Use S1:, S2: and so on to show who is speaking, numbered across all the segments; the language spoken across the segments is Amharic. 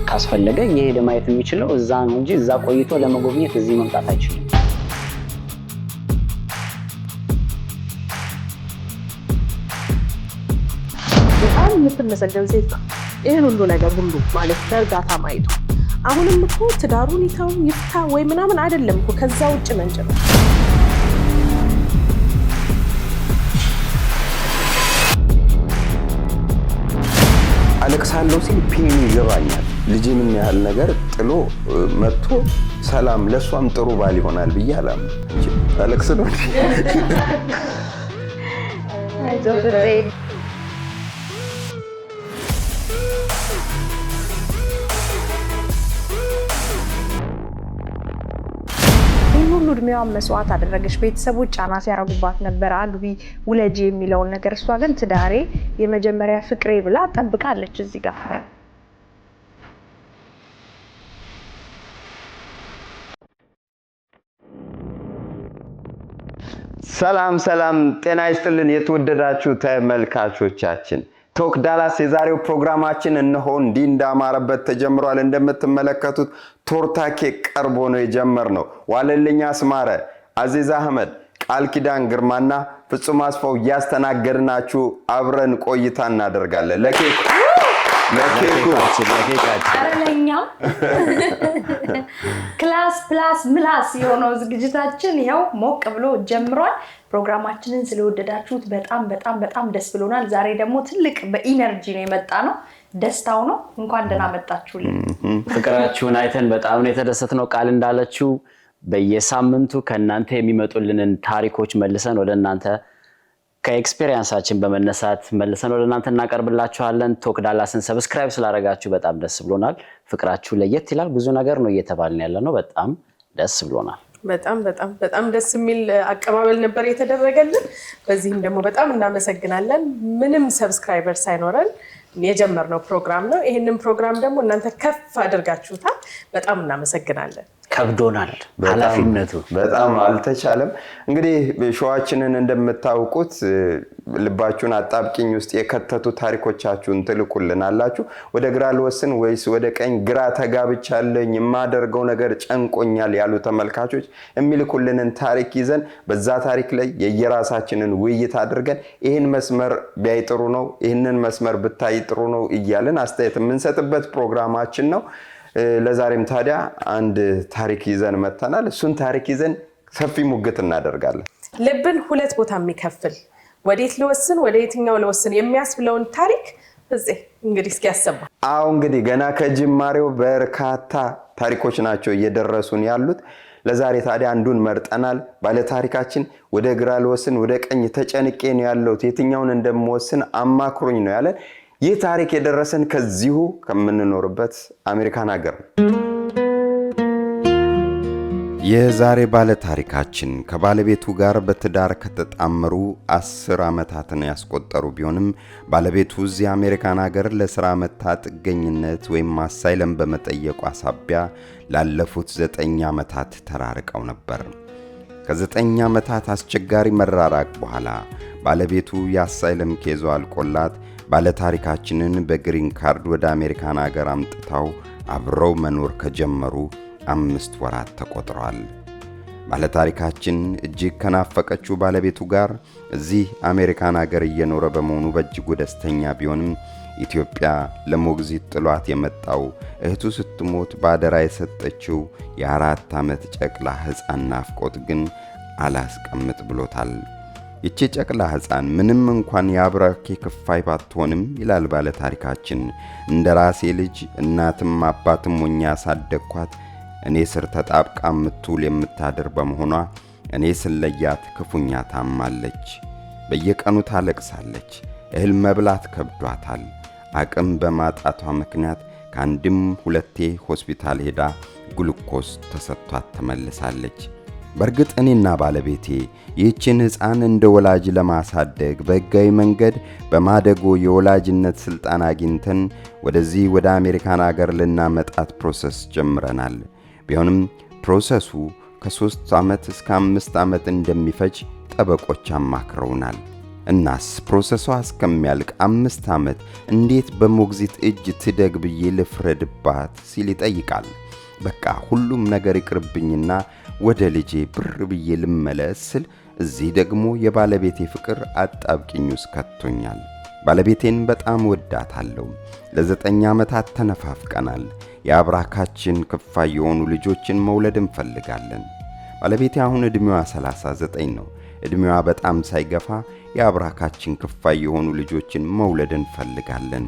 S1: ካስፈለገ የሄደ ማየት የሚችለው እዛ ነው እንጂ እዛ ቆይቶ ለመጎብኘት እዚህ መምጣት አይችልም።
S2: በጣም የምትመሰገን ሴት ነው። ይሄን ሁሉ ነገር ሁሉ ማለት በእርጋታ ማየቱ አሁንም እኮ ትዳሩን ይፍታ ወይ ምናምን አይደለም እኮ ከዛ ውጭ ነን ጭራሽ።
S3: አለቅሳለሁ ሲል ፔን ይገባኛል። ልጅ ምን ያህል ነገር ጥሎ መጥቶ ሰላም ለሷም ጥሩ ባል ይሆናል ብዬ አላምንም። አለቅስ ነው
S2: ሁሉ እድሜዋን መስዋዕት አደረገች። ቤተሰቦች ጫና ሲያረጉባት ነበር፣ አግቢ ውለጂ የሚለውን ነገር። እሷ ግን ትዳሬ የመጀመሪያ ፍቅሬ ብላ ጠብቃለች እዚህ ጋር።
S3: ሰላም ጤና ይስጥልን የተወደዳችሁ ተመልካቾቻችን። ቶክ ዳላስ የዛሬው ፕሮግራማችን እነሆ እንዲህ እንዳማረበት ተጀምሯል። እንደምትመለከቱት ቶርታ ኬክ ቀርቦ ነው የጀመርነው። ዋለልኝ አስማረ፣ አዚዝ አህመድ፣ ቃል ኪዳን ግርማና ፍጹም አስፋው እያስተናገድናችሁ አብረን ቆይታ እናደርጋለን። ለኬኩ
S4: አረለኛው ክላስ ፕላስ ምላስ የሆነው ዝግጅታችን ይኸው ሞቅ ብሎ ጀምሯል። ፕሮግራማችንን ስለወደዳችሁት በጣም ደስ ብሎናል። ዛሬ ደግሞ ትልቅ በኢነርጂ ነው የመጣ ነው። ደስታው ነው። እንኳን ደህና መጣችሁልን።
S1: ፍቅራችሁን አይተን በጣም ነው የተደሰትነው። ቃል እንዳለችው በየሳምንቱ ከናንተ የሚመጡልንን ታሪኮች መልሰን ወደ እናንተ ከኤክስፒሪየንሳችን በመነሳት መልሰን ወደ እናንተ እናቀርብላችኋለን። ቶክ ዳላስን ሰብስክራይብ ስላደረጋችሁ በጣም ደስ ብሎናል። ፍቅራችሁ ለየት ይላል። ብዙ ነገር ነው እየተባልን ያለነው። በጣም ደስ ብሎናል።
S2: በጣም ደስ የሚል አቀባበል ነበር የተደረገልን። በዚህም ደግሞ በጣም እናመሰግናለን። ምንም ሰብስክራይበር ሳይኖረን የጀመርነው ፕሮግራም ነው። ይሄንን ፕሮግራም ደግሞ እናንተ ከፍ አድርጋችሁታል። በጣም እናመሰግናለን።
S1: ከብዶናል ኃላፊነቱ
S3: በጣም አልተቻለም። እንግዲህ ሾዋችንን እንደምታውቁት ልባችሁን አጣብቂኝ ውስጥ የከተቱ ታሪኮቻችሁን ትልኩልናላችሁ። ወደ ግራ ልወስን ወይስ ወደ ቀኝ ግራ ተጋብቻለኝ የማደርገው ነገር ጨንቆኛል ያሉ ተመልካቾች የሚልኩልንን ታሪክ ይዘን በዛ ታሪክ ላይ የየራሳችንን ውይይት አድርገን ይህን መስመር ቢያይ ጥሩ ነው፣ ይህንን መስመር ብታይ ጥሩ ነው እያልን አስተያየት የምንሰጥበት ፕሮግራማችን ነው። ለዛሬም ታዲያ አንድ ታሪክ ይዘን መተናል። እሱን ታሪክ ይዘን ሰፊ ሙግት እናደርጋለን።
S2: ልብን ሁለት ቦታ የሚከፍል ወዴት ልወስን ወደ የትኛው ልወስን የሚያስብለውን ታሪክ እዚህ እንግዲህ እስኪ ያሰባ።
S3: እንግዲህ ገና ከጅማሬው በርካታ ታሪኮች ናቸው እየደረሱን ያሉት። ለዛሬ ታዲያ አንዱን መርጠናል። ባለ ታሪካችን ወደ ግራ ልወስን ወደ ቀኝ ተጨንቄ ነው ያለሁት፣ የትኛውን እንደምወስን አማክሩኝ ነው ያለን። ይህ ታሪክ የደረሰን ከዚሁ ከምንኖርበት አሜሪካን ሀገር ነው። የዛሬ ባለ ታሪካችን ከባለቤቱ ጋር በትዳር ከተጣመሩ 10 ዓመታትን ያስቆጠሩ ቢሆንም ባለቤቱ እዚህ አሜሪካን ሀገር ለሥራ መታ ጥገኝነት ወይም አሳይለም በመጠየቋ ሳቢያ ላለፉት 9 ዓመታት ተራርቀው ነበር። ከ9 ዓመታት አስቸጋሪ መራራቅ በኋላ ባለቤቱ የአሳይለም ኬዞ አልቆላት ባለታሪካችንን በግሪን ካርድ ወደ አሜሪካን ሀገር አምጥታው አብረው መኖር ከጀመሩ 5 ወራት ተቆጥረዋል። ባለታሪካችን እጅግ ከናፈቀችው ባለቤቱ ጋር እዚህ አሜሪካን ሀገር እየኖረ በመሆኑ በእጅጉ ደስተኛ ቢሆንም ኢትዮጵያ ለሞግዚት ጥሏት የመጣው እህቱ ስትሞት ባደራ የሰጠችው የ4 ዓመት ጨቅላ ሕፃን ናፍቆት ግን አላስቀምጥ ብሎታል። ይቺ ጨቅላ ሕፃን ምንም እንኳን የአብራኬ ክፋይ ባትሆንም ይላል ባለ ታሪካችን፣ እንደ ራሴ ልጅ እናትም አባትም ሆኜ ያሳደግኳት እኔ ስር ተጣብቃ የምትውል የምታድር በመሆኗ እኔ ስለያት ክፉኛ ታማለች። በየቀኑ ታለቅሳለች። እህል መብላት ከብዷታል። አቅም በማጣቷ ምክንያት ከአንድም ሁለቴ ሆስፒታል ሄዳ ግሉኮስ ተሰጥቷት ተመልሳለች። በእርግጥ እኔና ባለቤቴ ይህችን ሕፃን እንደ ወላጅ ለማሳደግ በሕጋዊ መንገድ በማደጎ የወላጅነት ሥልጣን አግኝተን ወደዚህ ወደ አሜሪካን ሀገር ልናመጣት ፕሮሰስ ጀምረናል። ቢሆንም ፕሮሰሱ ከ3 ዓመት እስከ 5 ዓመት እንደሚፈጅ ጠበቆች አማክረውናል። እናስ ፕሮሰሷ እስከሚያልቅ 5 ዓመት እንዴት በሞግዚት እጅ ትደግ ብዬ ልፍረድባት ሲል ይጠይቃል። በቃ ሁሉም ነገር ይቅርብኝና ወደ ልጄ ብር ብዬ ልመለስ ስል እዚህ ደግሞ የባለቤቴ ፍቅር አጣብቂኝ ውስጥ ከቶኛል። ባለቤቴን በጣም ወዳታለሁ። ለ9 ዓመታት ተነፋፍቀናል። የአብራካችን ክፋይ የሆኑ ልጆችን መውለድ እንፈልጋለን። ባለቤቴ አሁን ዕድሜዋ 39 ነው። ዕድሜዋ በጣም ሳይገፋ የአብራካችን ክፋይ የሆኑ ልጆችን መውለድ እንፈልጋለን።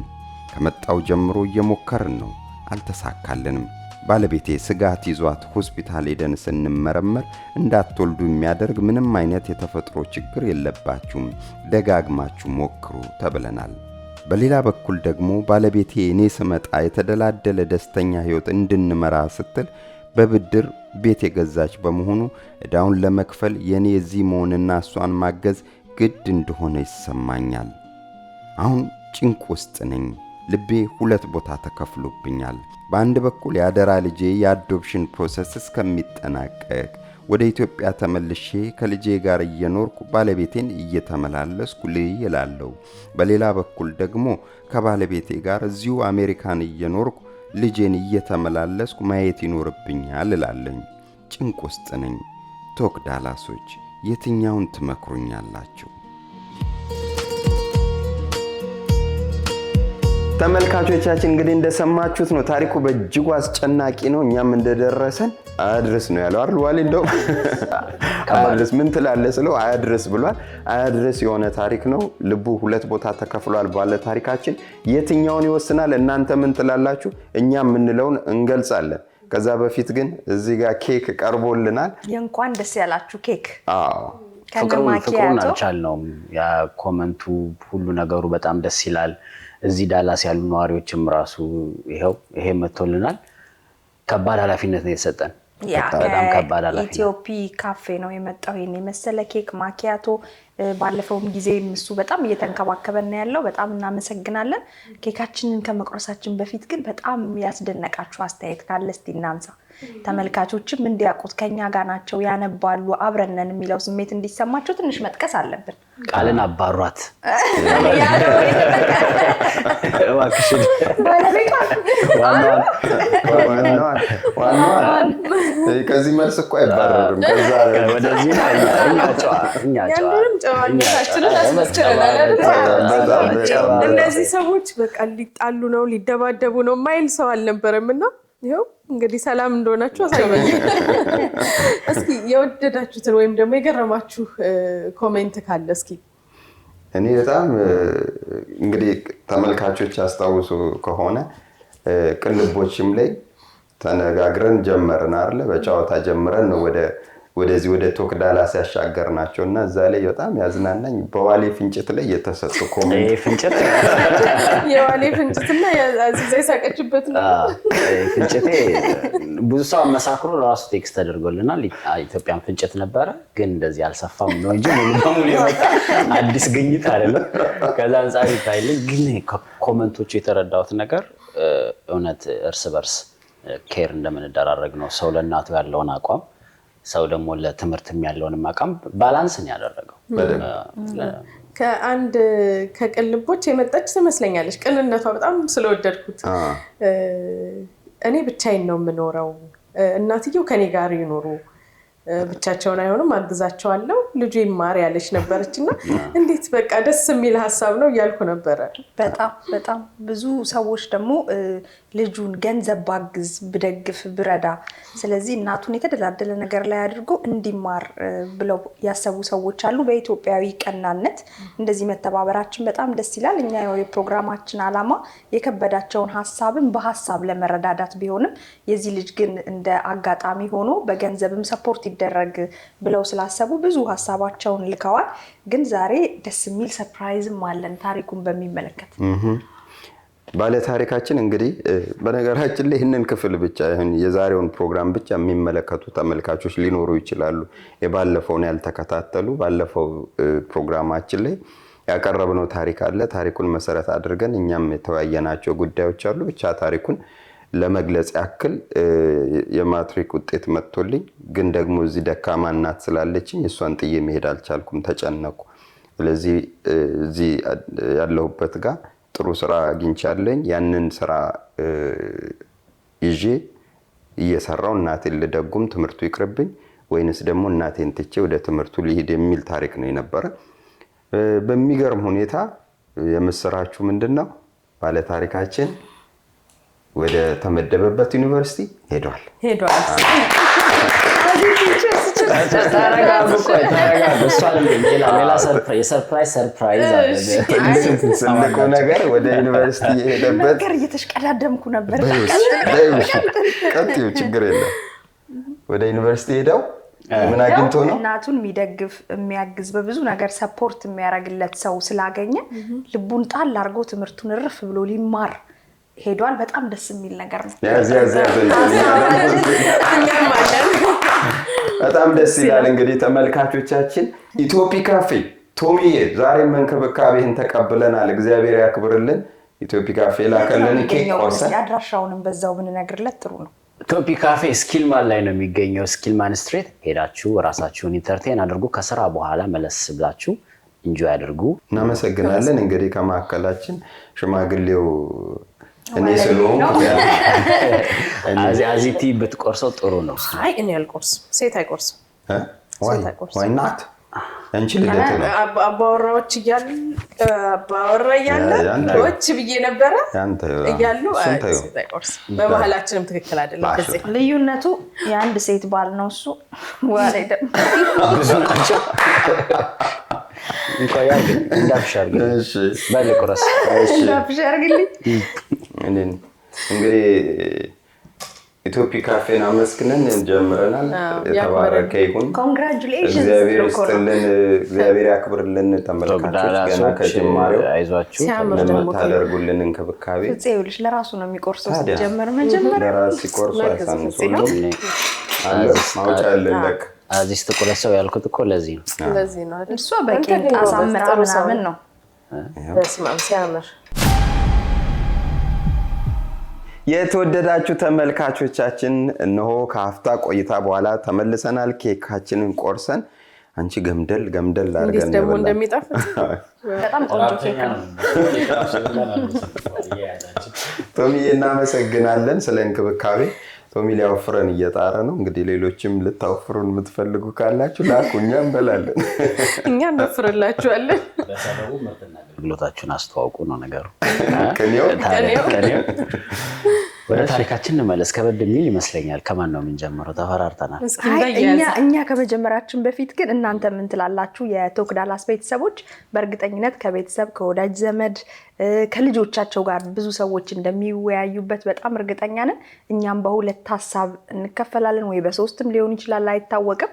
S3: ከመጣው ጀምሮ እየሞከርን ነው፣ አልተሳካልንም። ባለቤቴ ስጋት ይዟት ሆስፒታል ሄደን ስንመረመር እንዳትወልዱ የሚያደርግ ምንም አይነት የተፈጥሮ ችግር የለባችሁም፣ ደጋግማችሁ ሞክሩ ተብለናል። በሌላ በኩል ደግሞ ባለቤቴ እኔ ስመጣ የተደላደለ ደስተኛ ሕይወት እንድንመራ ስትል በብድር ቤት የገዛች በመሆኑ ዕዳውን ለመክፈል የኔ እዚህ መሆንና እሷን ማገዝ ግድ እንደሆነ ይሰማኛል። አሁን ጭንቅ ውስጥ ነኝ። ልቤ 2 ቦታ ተከፍሎብኛል። በአንድ በኩል የአደራ ልጄ የአዶፕሽን ፕሮሰስ እስከሚጠናቀቅ ወደ ኢትዮጵያ ተመልሼ ከልጄ ጋር እየኖርኩ ባለቤቴን እየተመላለስኩ ልይ እላለሁ። በሌላ በኩል ደግሞ ከባለቤቴ ጋር እዚሁ አሜሪካን እየኖርኩ ልጄን እየተመላለስኩ ማየት ይኖርብኛል እላለኝ። ጭንቅ ውስጥ ነኝ። ቶክ ዳላሶች የትኛውን ትመክሩኛላችሁ? ተመልካቾቻችን እንግዲህ እንደሰማችሁት ነው። ታሪኩ በእጅጉ አስጨናቂ ነው። እኛም እንደደረሰን አያድርስ ነው ያለው አይደል ዋሌ? እንደው አያድርስ ምን ትላለህ ስለው አያድርስ ብሏል። አያድርስ የሆነ ታሪክ ነው። ልቡ 2 ቦታ ተከፍሏል ባለ ታሪካችን። የትኛውን ይወስናል? እናንተ ምን ትላላችሁ? እኛ የምንለውን እንገልጻለን። ከዛ በፊት ግን እዚህ ጋር ኬክ ቀርቦልናል።
S4: የእንኳን ደስ ያላችሁ ኬክ።
S3: አዎ
S1: ፍቅሩን አልቻልነውም። ያ ኮመንቱ ሁሉ ነገሩ በጣም ደስ ይላል። እዚህ ዳላስ ያሉ ነዋሪዎችም ራሱ ይሄ መጥቶልናል። ከባድ ኃላፊነት ነው የተሰጠን። በጣም ከባድ ኃላፊነት። ኢትዮፒ
S4: ካፌ ነው የመጣው ይሄን የመሰለ ኬክ ማኪያቶ። ባለፈውም ጊዜ እሱ በጣም እየተንከባከበን ያለው በጣም እናመሰግናለን። ኬካችንን ከመቁረሳችን በፊት ግን በጣም ያስደነቃችሁ አስተያየት ካለ እስቲ እናንሳ። ተመልካቾችም እንዲያውቁት ከኛ ጋር ናቸው፣ ያነባሉ፣ አብረነን የሚለው ስሜት እንዲሰማቸው ትንሽ መጥቀስ አለብን።
S1: ቃልን አባሯት
S3: ከዚህ መልስ እኮ አይባረርም።
S1: ወደዚህ
S2: እነዚህ ሰዎች በቃ ሊጣሉ ነው ሊደባደቡ ነው ማይል ሰው አልነበረም እና ይኸው እንግዲህ ሰላም እንደሆናችሁ አሳየኝ። እስኪ የወደዳችሁትን ወይም ደግሞ የገረማችሁ ኮሜንት ካለ እስኪ።
S3: እኔ በጣም እንግዲህ ተመልካቾች አስታውሱ ከሆነ ቅልቦችም ላይ ተነጋግረን ጀመርን አይደል? በጫወታ ጀምረን ነው ወደዚህ ወደ ቶክ ዳላስ ያሻገርናቸው እና እዛ ላይ በጣም ያዝናናኝ በዋሌ ፍንጭት ላይ የተሰጡ ኮሜንት
S1: ፍንጭት
S2: የዋሌ ፍንጭትና አዚዛ የሳቀችበት ነው።
S1: ፍንጭቴ ብዙ ሰው መሳክሮ ራሱ ቴክስት ተደርጎልናል። ኢትዮጵያን ፍንጭት ነበረ ግን እንደዚህ አልሰፋም ነው እንጂ ሙሉ በሙሉ የመጣ አዲስ ግኝት አይደለም። ከዛ አንፃር ይታይልኝ። ግን ኮሜንቶቹ የተረዳሁት ነገር እውነት እርስ በርስ ኬር እንደምንደራረግ ነው። ሰው ለእናቱ ያለውን አቋም፣ ሰው ደግሞ ለትምህርትም ያለውን አቋም ባላንስን ያደረገው።
S2: ከአንድ ከቅልቦች የመጣች ትመስለኛለች። ቅንነቷ በጣም ስለወደድኩት እኔ ብቻዬን ነው የምኖረው፣ እናትየው ከኔ ጋር ይኖሩ፣ ብቻቸውን አይሆንም፣ አግዛቸዋለሁ፣ ልጁ ይማር ያለች ነበረችና እንዴት በቃ ደስ የሚል ሀሳብ ነው እያልኩ ነበረ።
S4: በጣም ብዙ ሰዎች ደግሞ ልጁን ገንዘብ ባግዝ ብደግፍ ብረዳ፣ ስለዚህ እናቱን የተደላደለ ነገር ላይ አድርጎ እንዲማር ብለው ያሰቡ ሰዎች አሉ። በኢትዮጵያዊ ቀናነት እንደዚህ መተባበራችን በጣም ደስ ይላል። እኛ የፕሮግራማችን ዓላማ የከበዳቸውን ሀሳብን በሀሳብ ለመረዳዳት ቢሆንም የዚህ ልጅ ግን እንደ አጋጣሚ ሆኖ በገንዘብም ሰፖርት ይደረግ ብለው ስላሰቡ ብዙ ሀሳባቸውን ልከዋል። ግን ዛሬ ደስ የሚል ሰርፕራይዝም አለን ታሪኩን በሚመለከት።
S3: ባለ ታሪካችን እንግዲህ በነገራችን ላይ ይህንን ክፍል ብቻ የዛሬውን ፕሮግራም ብቻ የሚመለከቱ ተመልካቾች ሊኖሩ ይችላሉ። የባለፈውን ያልተከታተሉ ባለፈው ፕሮግራማችን ላይ ያቀረብነው ታሪክ አለ። ታሪኩን መሰረት አድርገን እኛም የተወያየናቸው ጉዳዮች አሉ። ብቻ ታሪኩን ለመግለጽ ያክል የማትሪክ ውጤት መጥቶልኝ ግን ደግሞ እዚህ ደካማ እናት ስላለችኝ እሷን ጥዬ መሄድ አልቻልኩም፣ ተጨነኩ። ስለዚህ እዚህ ያለሁበት ጋር ጥሩ ስራ አግኝቻለሁ። ያንን ስራ ይዤ እየሰራው እናቴን ልደጉም ትምህርቱ ይቅርብኝ ወይንስ ደግሞ እናቴን ትቼ ወደ ትምህርቱ ልሂድ የሚል ታሪክ ነው የነበረ። በሚገርም ሁኔታ የምስራችሁ ምንድነው ባለ ታሪካችን ወደ ተመደበበት ዩኒቨርሲቲ ሄዷል።
S1: ተረጋጉ። ሌላ ሰርፕራይዝ
S3: ትልቁ ነገር ወደ ዩኒቨርሲቲ የሄደበት
S4: ነገር እየተሽቀዳደምኩ ነበር።
S3: ቀጥዩ፣ ችግር የለም። ወደ ዩኒቨርሲቲ ሄደው ምን አግኝቶ ነው?
S4: እናቱን የሚደግፍ የሚያግዝ በብዙ ነገር ሰፖርት የሚያደርግለት ሰው ስላገኘ ልቡን ጣል አድርጎ ትምህርቱን እርፍ ብሎ ሊማር ሄዷል። በጣም ደስ የሚል ነገር ነው።
S3: በጣም ደስ ይላል። እንግዲህ ተመልካቾቻችን ኢትዮፒክ ካፌ ቶሚዬ ዛሬም እንክብካቤህን ተቀብለናል። እግዚአብሔር ያክብርልን። ኢትዮፒክ ካፌ ላከልን ኬክ ቆርሰን
S4: አድራሻውንም በዛው ብንነግርለት ጥሩ ነው።
S1: ኢትዮፒክ ካፌ ስኪልማን ላይ ነው የሚገኘው። ስኪልማን ስትሬት ሄዳችሁ ራሳችሁን ኢንተርቴን አድርጉ። ከስራ በኋላ መለስ ብላችሁ ኢንጆይ አድርጉ።
S3: እናመሰግናለን። እንግዲህ ከማዕከላችን ሽማግሌው እኔ ስለሆንኩ
S1: አዚቲ ብትቆርሰው ጥሩ ነው።
S2: አይ እኔ አልቆርስም። ሴት አይቆርስም።
S3: ዋይ ናት? አንቺ ልደት ነው
S2: አባወራዎች እያሉ ዎች ብዬ ነበረ እያሉ ሴት አይቆርስም። በባህላችንም ትክክል አይደለም። ከዚህ
S4: ልዩነቱ የአንድ ሴት ባል ነው እሱ ዋለ ደም
S1: ብዙ ናቸው። እንቆያል እንዳፍሻርግ
S3: እሺ
S1: ባለቁራስ
S4: እንዳፍሻርግልኝ
S3: እንግዲህ ኢትዮፒክ ካፌን አመስግነን ጀምረናል። የተባረከ ይሁን።
S4: ኮንግራቹሌሽንስ።
S3: እግዚአብሔር ይስጥልን፣ እግዚአብሔር ያክብርልን። ተመልካቾች ገና ከጅማሬው
S1: አይዟችሁ
S3: ለምታደርጉልን እንክብካቤ
S4: ጽይውልሽ ለራሱ ነው የሚቆርሰው። ሲጀመር መጀመሪያ
S3: ለራስ ሲቆርሱ አይሳንሱም አለ ማውጫ አለለክ
S1: አዚስ ተቆረሰው ያልኩት እኮ ለዚህ
S2: ነው አይደል?
S4: እሷ በቄንጣ አሳምራ ምናምን ነው።
S2: በስማም ሲያምር።
S3: የተወደዳችሁ ተመልካቾቻችን እነሆ ከአፍታ ቆይታ በኋላ ተመልሰናል። ኬካችንን ቆርሰን አንቺ ገምደል አድርገን
S2: እንዴት ደግሞ እንደሚጣፍጥ
S4: በጣም ቆንጆ ኬክ ነው።
S3: ቶሚዬ እናመሰግናለን ስለ እንክብካቤ። ቶሚ ሊያወፍረን እየጣረ ነው። እንግዲህ ሌሎችም ልታወፍሩን የምትፈልጉ ካላችሁ ላኩ፣ እኛ እንበላለን።
S2: እኛ እንወፍርላችኋለን።
S1: በሰበቡ ምርትና አገልግሎታችሁን አስተዋውቁ ነው ነገሩ።
S3: ከኔው
S1: ወደ ታሪካችን እንመለስ። ከበድ የሚል ይመስለኛል። ከማን ነው የምንጀምረው? ተፈራርተናል።
S4: እኛ ከመጀመራችን በፊት ግን እናንተ ምን ትላላችሁ? የቶክ ዳላስ ቤተሰቦች በእርግጠኝነት ከቤተሰብ ከወዳጅ ዘመድ ከልጆቻቸው ጋር ብዙ ሰዎች እንደሚወያዩበት በጣም እርግጠኛ ነን። እኛም በሁለት ሀሳብ እንከፈላለን፣ ወይ በሶስትም ሊሆን ይችላል፣ አይታወቅም።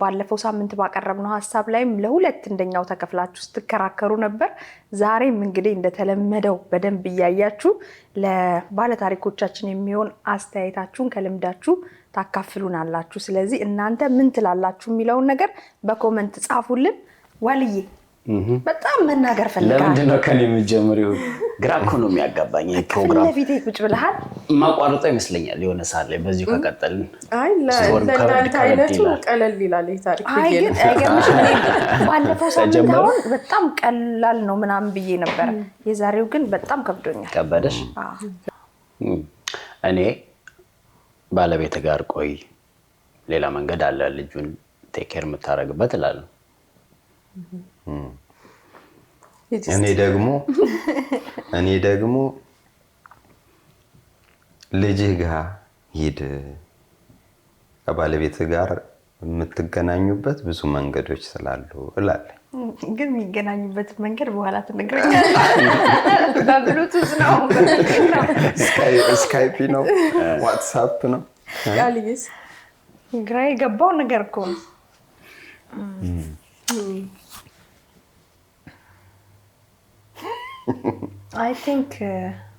S4: ባለፈው ሳምንት ባቀረብነው ሀሳብ ላይም ለሁለት እንደኛው ተከፍላችሁ ስትከራከሩ ነበር። ዛሬም እንግዲህ እንደተለመደው በደንብ እያያችሁ ለባለታሪኮቻችን የሚሆን አስተያየታችሁን ከልምዳችሁ ታካፍሉናላችሁ። ስለዚህ እናንተ ምን ትላላችሁ የሚለውን ነገር በኮመንት ጻፉልን። ዋልዬ በጣም መናገር ፈልጋለሁ።
S1: ለምንድን ነው ከኔ የምትጀምሪው? ግራ እኮ ነው የሚያጋባኝ ፕሮግራም።
S4: ለፊቴ ቁጭ ብለሃል።
S1: ማቋረጥ ይመስለኛል የሆነ ሰዓት ላይ በዚሁ ከቀጠልን።
S2: አይ ለእናንተ አይነቱ ቀለል ይላል ታሪክ።
S4: አይ ግን አይገርምሽም? ባለፈው ሳምንት አሁን በጣም ቀላል ነው ምናምን ብዬ ነበር። የዛሬው ግን በጣም ከብዶኛል።
S1: ከበደሽ? እኔ ባለቤት ጋር ቆይ ሌላ መንገድ አለ ልጁን ቴክ ኬር የምታደርግበት እላለሁ።
S3: እኔ ደግሞ ልጅህ ጋር ሂድ፣ ከባለቤት ጋር የምትገናኙበት ብዙ መንገዶች ስላሉ እላለሁ።
S4: ግን የሚገናኙበት መንገድ በኋላ ትነግረኛለህ። በብሉቱዝ ነው፣
S3: ስካይፒ ነው፣ ዋትስአፕ ነው።
S2: ቃልዬስ
S4: ግራ የገባው ነገር እኮ ነው። አይ ቲንክ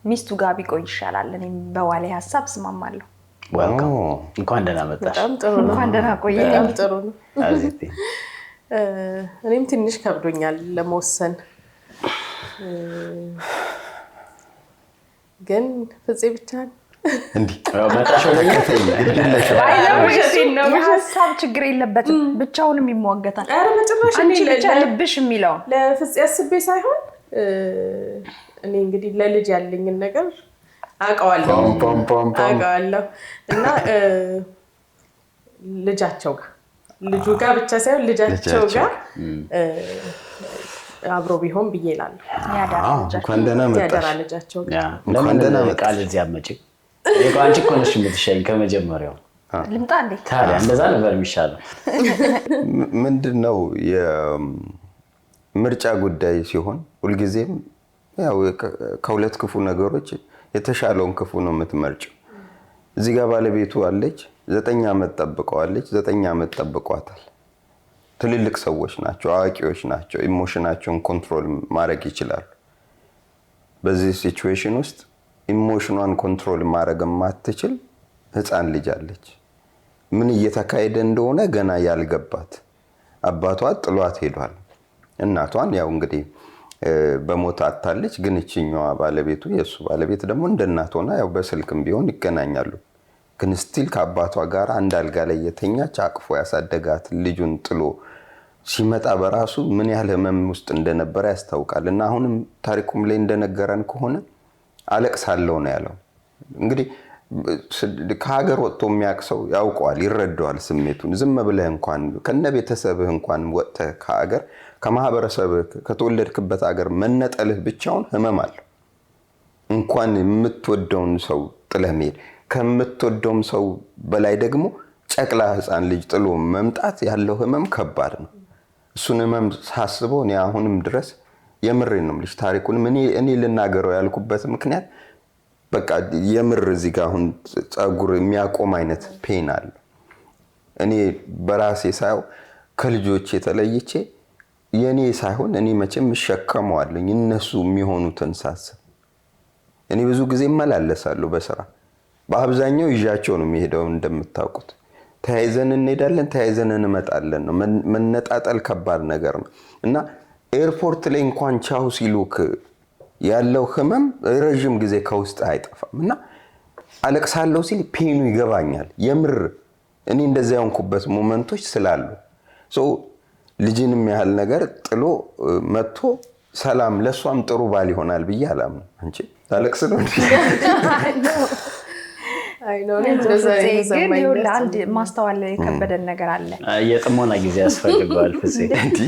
S4: ሚስቱ ጋር ቢቆይ ይሻላል። እኔም በዋሌ ሀሳብ እስማማለሁ።
S1: ዌልካም፣ እንኳን ደህና መጣሽ።
S2: በጣም ጥሩ ነው።
S4: እንኳን ደህና ቆየ።
S2: በጣም ጥሩ ነው።
S1: አዚቲ
S2: እኔም ትንሽ ከብዶኛል ለመወሰን፣ ግን ፍፄ ብቻ
S3: እንዴ
S1: መጣሽ ወደ
S4: የሀሳብ ችግር የለበትም ብቻውንም ይሟገታል።
S2: ኧረ መጨረሻ
S4: አንቺ ብቻ ልብሽ የሚለው
S2: ለፍጽ ያስቤ ሳይሆን እኔ እንግዲህ ለልጅ ያለኝን ነገር አውቀዋለሁ እና ልጃቸው ጋር ልጁ ጋር ብቻ ሳይሆን ልጃቸው ጋር አብሮ ቢሆን ብዬ እላለሁ።
S3: እንኳን ደህና መጣሽ።
S2: ያደራ ልጃቸው ጋር
S1: እንኳን ደህና መጣሽ። እዚህ አመጪ አንቺ እኮ ነሽ የምትሻኝ ከመጀመሪያው።
S4: ልምጣ እንዴ?
S1: ታዲያ እንደዛ ነበር የሚሻለው።
S3: ምንድነው የምርጫ ጉዳይ ሲሆን ሁልጊዜም ያው ከሁለት ክፉ ነገሮች የተሻለውን ክፉ ነው የምትመርጭው። እዚህ ጋር ባለቤቱ አለች፣ 9 ዓመት ጠብቀዋለች፣ 9 ዓመት ጠብቋታል። ትልልቅ ሰዎች ናቸው፣ አዋቂዎች ናቸው፣ ኢሞሽናቸውን ኮንትሮል ማድረግ ይችላሉ። በዚህ ሲቹዌሽን ውስጥ ኢሞሽኗን ኮንትሮል ማድረግ የማትችል ህፃን ልጅ አለች። ምን እየተካሄደ እንደሆነ ገና ያልገባት። አባቷ ጥሏት ሄዷል። እናቷን ያው እንግዲህ በሞት አታለች። ግን እቺኛዋ ባለቤቱ የሱ ባለቤት ደግሞ እንደ እናት ሆና ያው በስልክም ቢሆን ይገናኛሉ። ግን ስቲል ከአባቷ ጋር አንድ አልጋ ላይ የተኛች አቅፎ ያሳደጋት ልጁን ጥሎ ሲመጣ በራሱ ምን ያህል ህመም ውስጥ እንደነበረ ያስታውቃል። እና አሁንም ታሪኩም ላይ እንደነገረን ከሆነ አለቅሳለሁ ነው ያለው። እንግዲህ ከሀገር ወጥቶ የሚያቅሰው ያውቀዋል፣ ይረዳዋል ስሜቱን። ዝም ብለህ እንኳን ከነቤተሰብህ እንኳን ወጥተህ ከሀገር ከማህበረሰብህ ከተወለድክበት ሀገር መነጠልህ ብቻውን ህመም አለው። እንኳን የምትወደውን ሰው ጥለህ መሄድ፣ ከምትወደውም ሰው በላይ ደግሞ ጨቅላ ህፃን ልጅ ጥሎ መምጣት ያለው ህመም ከባድ ነው። እሱን ህመም ሳስበው እኔ አሁንም ድረስ የምሬን ነው ልጅ ታሪኩን እኔ ልናገረው ያልኩበት ምክንያት በቃ የምር እዚህ ጋር አሁን ጸጉር የሚያቆም አይነት ፔን አለ። እኔ በራሴ ሳይው ከልጆች የተለይቼ የኔ ሳይሆን እኔ መቼም እሸከመዋለሁ እነሱ የሚሆኑትን ሳስብ። እኔ ብዙ ጊዜ እመላለሳለሁ በስራ በአብዛኛው ይዣቸው ነው የሚሄደው። እንደምታውቁት ተያይዘን እንሄዳለን፣ ተያይዘን እንመጣለን ነው። መነጣጠል ከባድ ነገር ነው እና ኤርፖርት ላይ እንኳን ቻው ሲሉክ ያለው ህመም ረጅም ጊዜ ከውስጥ አይጠፋም እና አለቅሳለሁ ሲል ፔኑ ይገባኛል። የምር እኔ እንደዚያ የሆንኩበት ሞመንቶች ስላሉ ልጅንም ያህል ነገር ጥሎ መጥቶ ሰላም ለሷም ጥሩ ባል ይሆናል ብዬ አላምንም። አንቺ ታለቅስ ነው እንዴ?
S2: አይ ነው እንደዛ
S4: ግን አንድ ማስተዋል የከበደን ነገር አለ።
S1: የጥሞና ጊዜ ያስፈልጋል ፍፄ እንዴ?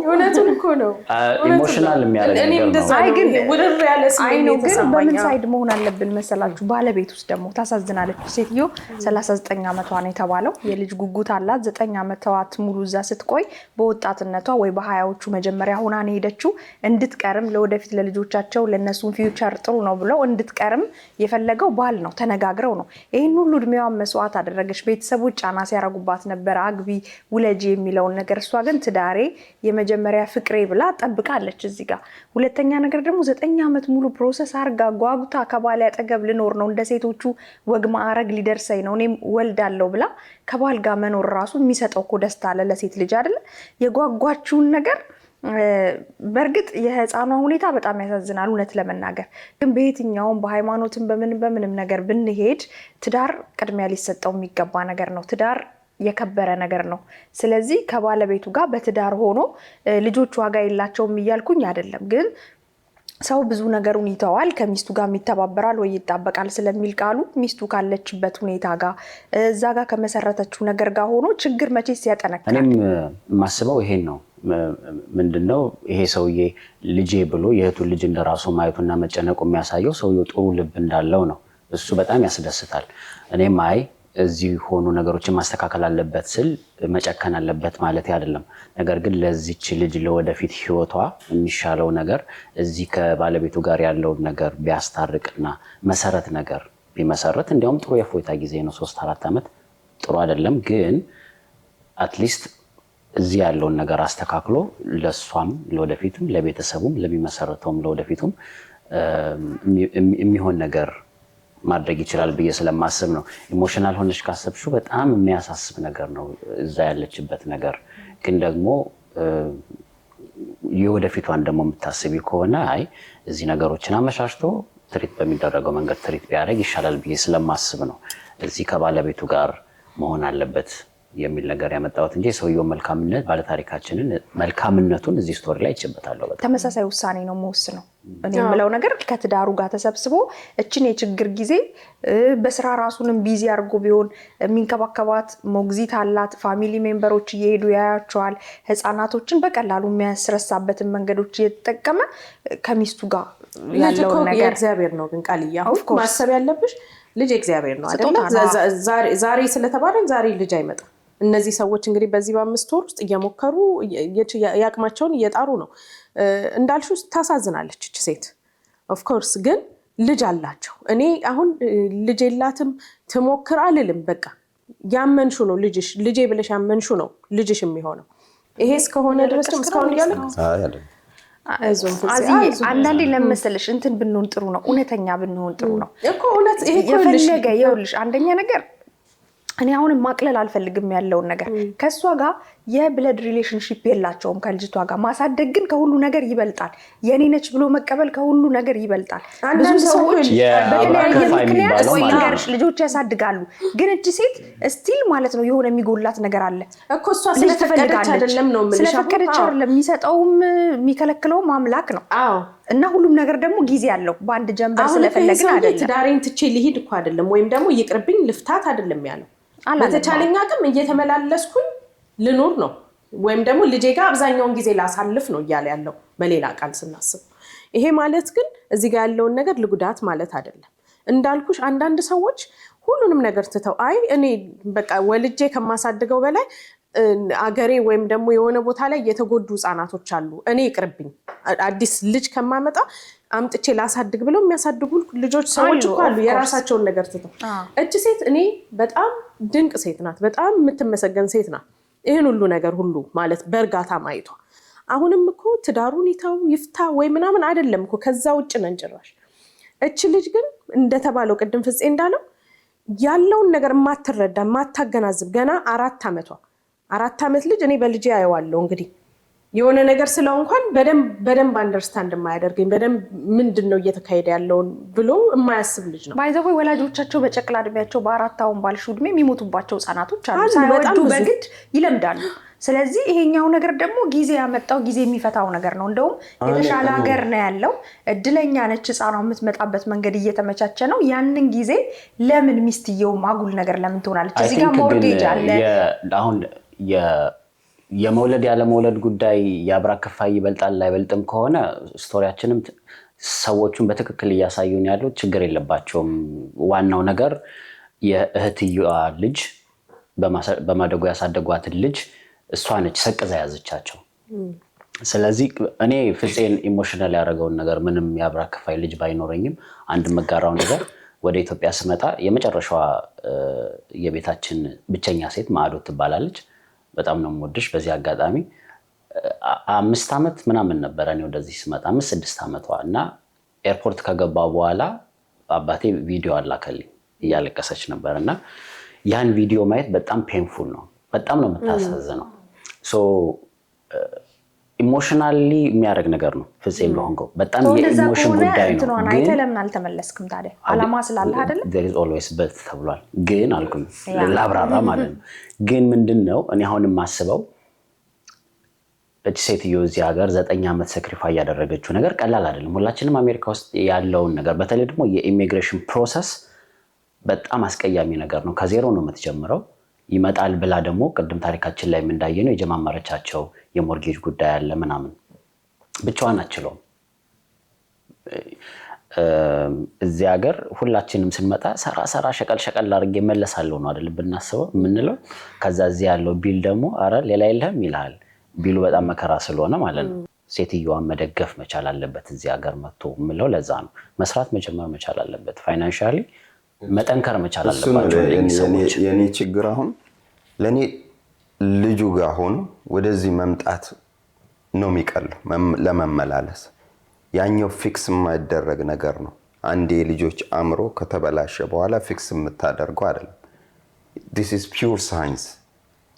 S2: እውነቱን እኮ ነው።
S1: ኢሞሽናል የሚያደርግ ነገር ነው።
S2: አይ ግን ውድር ያለ ስሜት ነው የተሰማኝ።
S4: በምን ሳይድ መሆን አለብን መሰላችሁ? ባለቤት ውስጥ ደግሞ ታሳዝናለች። ሴትዮ 39 ዓመቷ ነው የተባለው። የልጅ ጉጉት አላት። 9 ዓመቷት ሙሉ እዛ ስትቆይ በወጣትነቷ ወይ በ20ዎቹ መጀመሪያ ሆና ነው ሄደችው። እንድትቀርም ለወደፊት ለልጆቻቸው ለነሱን ፊውቸር ጥሩ ነው ብለው እንድትቀርም የፈለገው ባል ነው። ተነጋግረው ነው ይሄን ሁሉ እድሜዋን መስዋዕት አደረገች። ቤተሰቦች ጫና ሲያረጉባት ነበር፣ አግቢ ውለጂ የሚለውን ነገር። እሷ ግን ትዳሬ የመጀመሪያ ፍቅሬ ብላ ጠብቃለች እዚህ ጋር። ሁለተኛ ነገር ደግሞ 9 ዓመት ሙሉ ፕሮሰስ አርጋ ጓጉታ ከባል ያጠገብ ልኖር ነው እንደ ሴቶቹ ወግ ማዕረግ ሊደርሰኝ ነው እኔም ወልዳለሁ ብላ ከባል ጋር መኖር ራሱ የሚሰጠው እኮ ደስታ አለ ለሴት ልጅ አይደለ? የጓጓችውን ነገር በእርግጥ የህፃኗ ሁኔታ በጣም ያሳዝናል እውነት ለመናገር። ግን በየትኛውም በሃይማኖትም በምንም ነገር ብንሄድ ትዳር ቅድሚያ ሊሰጠው የሚገባ ነገር ነው። ትዳር የከበረ ነገር ነው። ስለዚህ ከባለቤቱ ጋር በትዳር ሆኖ ልጆች ዋጋ የላቸውም እያልኩኝ አይደለም። ግን ሰው ብዙ ነገሩን ይተዋል፣ ከሚስቱ ጋር ይተባበራል ወይ ይጣበቃል ስለሚል ቃሉ ሚስቱ ካለችበት ሁኔታ ጋር እዛ ጋር ከመሰረተችው ነገር ጋር ሆኖ ችግር መቼስ ያጠነክራል።
S1: እኔም የማስበው ይሄን ነው። ምንድነው ይሄ ሰውዬ ልጄ ብሎ የእህቱን ልጅ እንደራሱ ማየቱና መጨነቁ የሚያሳየው ሰውዬው ጥሩ ልብ እንዳለው ነው። እሱ በጣም ያስደስታል። እኔም አይ እዚህ ሆኖ ነገሮችን ማስተካከል አለበት ስል መጨከን አለበት ማለት አይደለም። ነገር ግን ለዚች ልጅ ለወደፊት ህይወቷ የሚሻለው ነገር እዚህ ከባለቤቱ ጋር ያለውን ነገር ቢያስታርቅና መሰረት ነገር ቢመሰረት እንዲያውም ጥሩ የፎይታ ጊዜ ነው። 3-4 ዓመት ጥሩ አይደለም፣ ግን አትሊስት እዚህ ያለውን ነገር አስተካክሎ ለሷም ለወደፊቱም ለቤተሰቡም ለሚመሰረተውም ለወደፊቱም የሚሆን ነገር ማድረግ ይችላል ብዬ ስለማስብ ነው። ኢሞሽናል ሆነሽ ካሰብሽው በጣም የሚያሳስብ ነገር ነው እዛ ያለችበት ነገር። ግን ደግሞ የወደፊቷን ደግሞ የምታስቢ ከሆነ አይ እዚህ ነገሮችን አመሻሽቶ ትሪት በሚደረገው መንገድ ትሪት ቢያደርግ ይሻላል ብዬ ስለማስብ ነው እዚህ ከባለቤቱ ጋር መሆን አለበት የሚል ነገር ያመጣሁት እንጂ ሰውየው መልካምነት ባለታሪካችንን መልካምነቱን እዚህ ስቶሪ ላይ ይጨበጣለሁ። በጣም
S4: ተመሳሳይ ውሳኔ ነው የምወስነው። እኔ የምለው ነገር ከትዳሩ ጋር ተሰብስቦ እችን የችግር ጊዜ በስራ ራሱንም ቢዚ አድርጎ ቢሆን የሚንከባከባት ሞግዚት አላት፣ ፋሚሊ ሜምበሮች እየሄዱ ያያቸዋል፣ ህፃናቶችን በቀላሉ የሚያስረሳበትን መንገዶች እየተጠቀመ ከሚስቱ ጋር ያለውን ነገር
S2: እግዚአብሔር ነው። ግን ቃልያ ማሰብ ያለብሽ ልጅ እግዚአብሔር ነው አይደል? ዛሬ ስለተባለን ዛሬ ልጅ አይመጣም። እነዚህ ሰዎች እንግዲህ በዚህ በ5 ወር ውስጥ እየሞከሩ ያቅማቸውን እየጣሩ ነው። እንዳልሽው ታሳዝናለች እቺ ሴት ኦፍ ኮርስ፣ ግን ልጅ አላቸው። እኔ አሁን ልጅ የላትም ትሞክር አልልም። በቃ ያመንሹ ነው ልጅሽ፣ ልጄ ብለሽ ያመንሹ ነው ልጅሽ የሚሆነው። ይሄ እስከሆነ ድረስ ነው እስካሁን ያለ
S4: አንዳንዴ ለመሰለሽ እንትን ብንሆን ጥሩ ነው፣ እውነተኛ ብንሆን ጥሩ ነው
S2: እኮ። እውነት ይሄ
S4: የፈለገ ይኸውልሽ፣ አንደኛ ነገር እኔ አሁን ማቅለል አልፈልግም ያለውን ነገር ከሷ ጋር የብለድ ሪሌሽንሺፕ የላቸውም ከልጅቷ ጋር። ማሳደግ ግን ከሁሉ ነገር ይበልጣል። የኔ ነች ብሎ መቀበል ከሁሉ ነገር ይበልጣል። ብዙ ሰዎች በተለያየ ምክንያት ወይንገርሽ ልጆች ያሳድጋሉ፣ ግን እቺ ሴት ስቲል ማለት ነው የሆነ የሚጎላት ነገር አለ
S2: እኮ። እሷ ስለፈቀደች አይደለም ነው የምልሽ፣
S4: ስለፈቀደች አይደለም። የሚሰጠውም የሚከለክለውም አምላክ ነው። እና ሁሉም ነገር ደግሞ ጊዜ አለው። በአንድ ጀንበር ስለፈለግን አይደለም።
S2: ትዳሬን ትቼ ልሂድ እኮ አይደለም፣ ወይም ደግሞ ይቅርብኝ ልፍታት አይደለም ያለው። በተቻለኝ አቅም እየተመላለስኩኝ ልኖር ነው፣ ወይም ደግሞ ልጄ ጋር አብዛኛውን ጊዜ ላሳልፍ ነው እያለ ያለው በሌላ ቃል ስናስብ። ይሄ ማለት ግን እዚህ ጋር ያለውን ነገር ልጉዳት ማለት አይደለም። እንዳልኩሽ አንዳንድ ሰዎች ሁሉንም ነገር ትተው አይ እኔ በቃ ወልጄ ከማሳድገው በላይ አገሬ ወይም ደግሞ የሆነ ቦታ ላይ የተጎዱ ህፃናቶች አሉ፣ እኔ ይቅርብኝ አዲስ ልጅ ከማመጣ አምጥቼ ላሳድግ ብለው የሚያሳድጉ ልጆች ሰዎች እኮ አሉ፣ የራሳቸውን ነገር ትተው። እቺ ሴት እኔ በጣም ድንቅ ሴት ናት፣ በጣም የምትመሰገን ሴት ናት። ይሄን ሁሉ ነገር ሁሉ ማለት በእርጋታ ማይቷ። አሁንም እኮ ትዳሩን ይፍታ ወይ ምናምን አይደለም እኮ፣ ከዛ ውጭ ነን ጭራሽ። እቺ ልጅ ግን እንደተባለው ቅድም ፍፄ እንዳለው ያለውን ነገር ማትረዳ ማታገናዝብ ገና 4 ዓመቷ 4 ዓመት ልጅ እኔ በልጄ አየዋለሁ እንግዲህ የሆነ ነገር ስለው እንኳን በደንብ አንደርስታንድ የማያደርገኝ በደንብ ምንድነው እየተካሄደ ያለውን ብሎ የማያስብ ልጅ ነው።
S4: ባይዘው ወላጆቻቸው በጨቅላ እድሜያቸው በ4 አሁን ባልሹ እድሜ የሚሞቱባቸው ህፃናቶች አሉ፣ ሳይወዱ በግድ ይለምዳሉ። ስለዚህ ይሄኛው ነገር ደግሞ ጊዜ ያመጣው ጊዜ የሚፈታው ነገር ነው። እንደውም የተሻለ ሀገር ነው ያለው፣ እድለኛ ነች ህፃኗ፣ የምትመጣበት መንገድ እየተመቻቸ ነው። ያንን ጊዜ ለምን ሚስትየው ማጉል ነገር ለምን ትሆናለች? እዚህ ጋር ሞርጌጅ አለ።
S1: አሁን የመውለድ ያለ መውለድ ጉዳይ የአብራክ ክፋይ ይበልጣል አይበልጥም ከሆነ ስቶሪያችንም ሰዎቹን በትክክል እያሳዩን ያለው ችግር የለባቸውም። ዋናው ነገር የእህትየዋ ልጅ በማደጎ ያሳደጓትን ልጅ እሷ ነች ሰቅዛ ያዘቻቸው። ስለዚህ እኔ ፍፄን ኢሞሽናል ያደረገውን ነገር ምንም የአብራክ ክፋይ ልጅ ባይኖረኝም አንድ መጋራው ነገር ወደ ኢትዮጵያ ስመጣ የመጨረሻዋ የቤታችን ብቸኛ ሴት ማዕዶት ትባላለች። በጣም ነው የምወድሽ። በዚህ አጋጣሚ 5 ዓመት ምናምን ነበረ እኔ ወደዚህ ስመጣ 5-6 ዓመቷ እና ኤርፖርት ከገባ በኋላ አባቴ ቪዲዮ አላከልኝ እያለቀሰች ነበር እና ያን ቪዲዮ ማየት በጣም ፔንፉል ነው። በጣም ነው የምታሳዝነው። ሶ ኢሞሽናሊ የሚያደርግ ነገር ነው። ፍፄም ለሆንከው በጣም የኢሞሽን ጉዳይ ነው።
S4: ግን አንተ ለምን አልተመለስክም ታዲያ? አላማ ስላለ አይደል?
S1: there is always but ተብሏል። ግን አልኩኝ ላብራራ ማለት ነው። ግን ምንድነው እኔ አሁን የማስበው እቺ ሴትዮ እዚህ ሀገር 9 ዓመት ሳክሪፋይ ያደረገችው ነገር ቀላል አይደለም። ሁላችንም አሜሪካ ውስጥ ያለውን ነገር በተለይ ደግሞ የኢሚግሬሽን ፕሮሰስ በጣም አስቀያሚ ነገር ነው። ከዜሮ ነው የምትጀምረው። ይመጣል ብላ ደግሞ ቅድም ታሪካችን ላይ እንዳየነው የጀማመረቻቸው የሞርጌጅ ጉዳይ አለ ምናምን ብቻዋን አትችለውም። እዚህ ሀገር ሁላችንም ስንመጣ ሰራ ሸቀል አድርጌ መለሳለሁ ነው አይደል ብናስበው የምንለው። ከዛ እዚህ ያለው ቢል ደግሞ አረ ሌላ የለህም ይልሃል። ቢሉ በጣም መከራ ስለሆነ ማለት ነው። ሴትዮዋን መደገፍ መቻል አለበት። እዚህ ሀገር መጥቶ የምለው ለዛ ነው። መስራት መጀመር መቻል አለበት። ፋይናንሻሊ መጠንከር መቻል አለባቸው።
S3: የኔ ችግር አሁን ለኔ ልጁ ጋር ሆኖ ወደዚህ መምጣት ነው የሚቀለው ለመመላለስ። ያኛው ፊክስ የማይደረግ ነገር ነው። አንዴ ልጆች አምሮ ከተበላሸ በኋላ ፊክስ የምታደርገው አይደለም። this is pure science።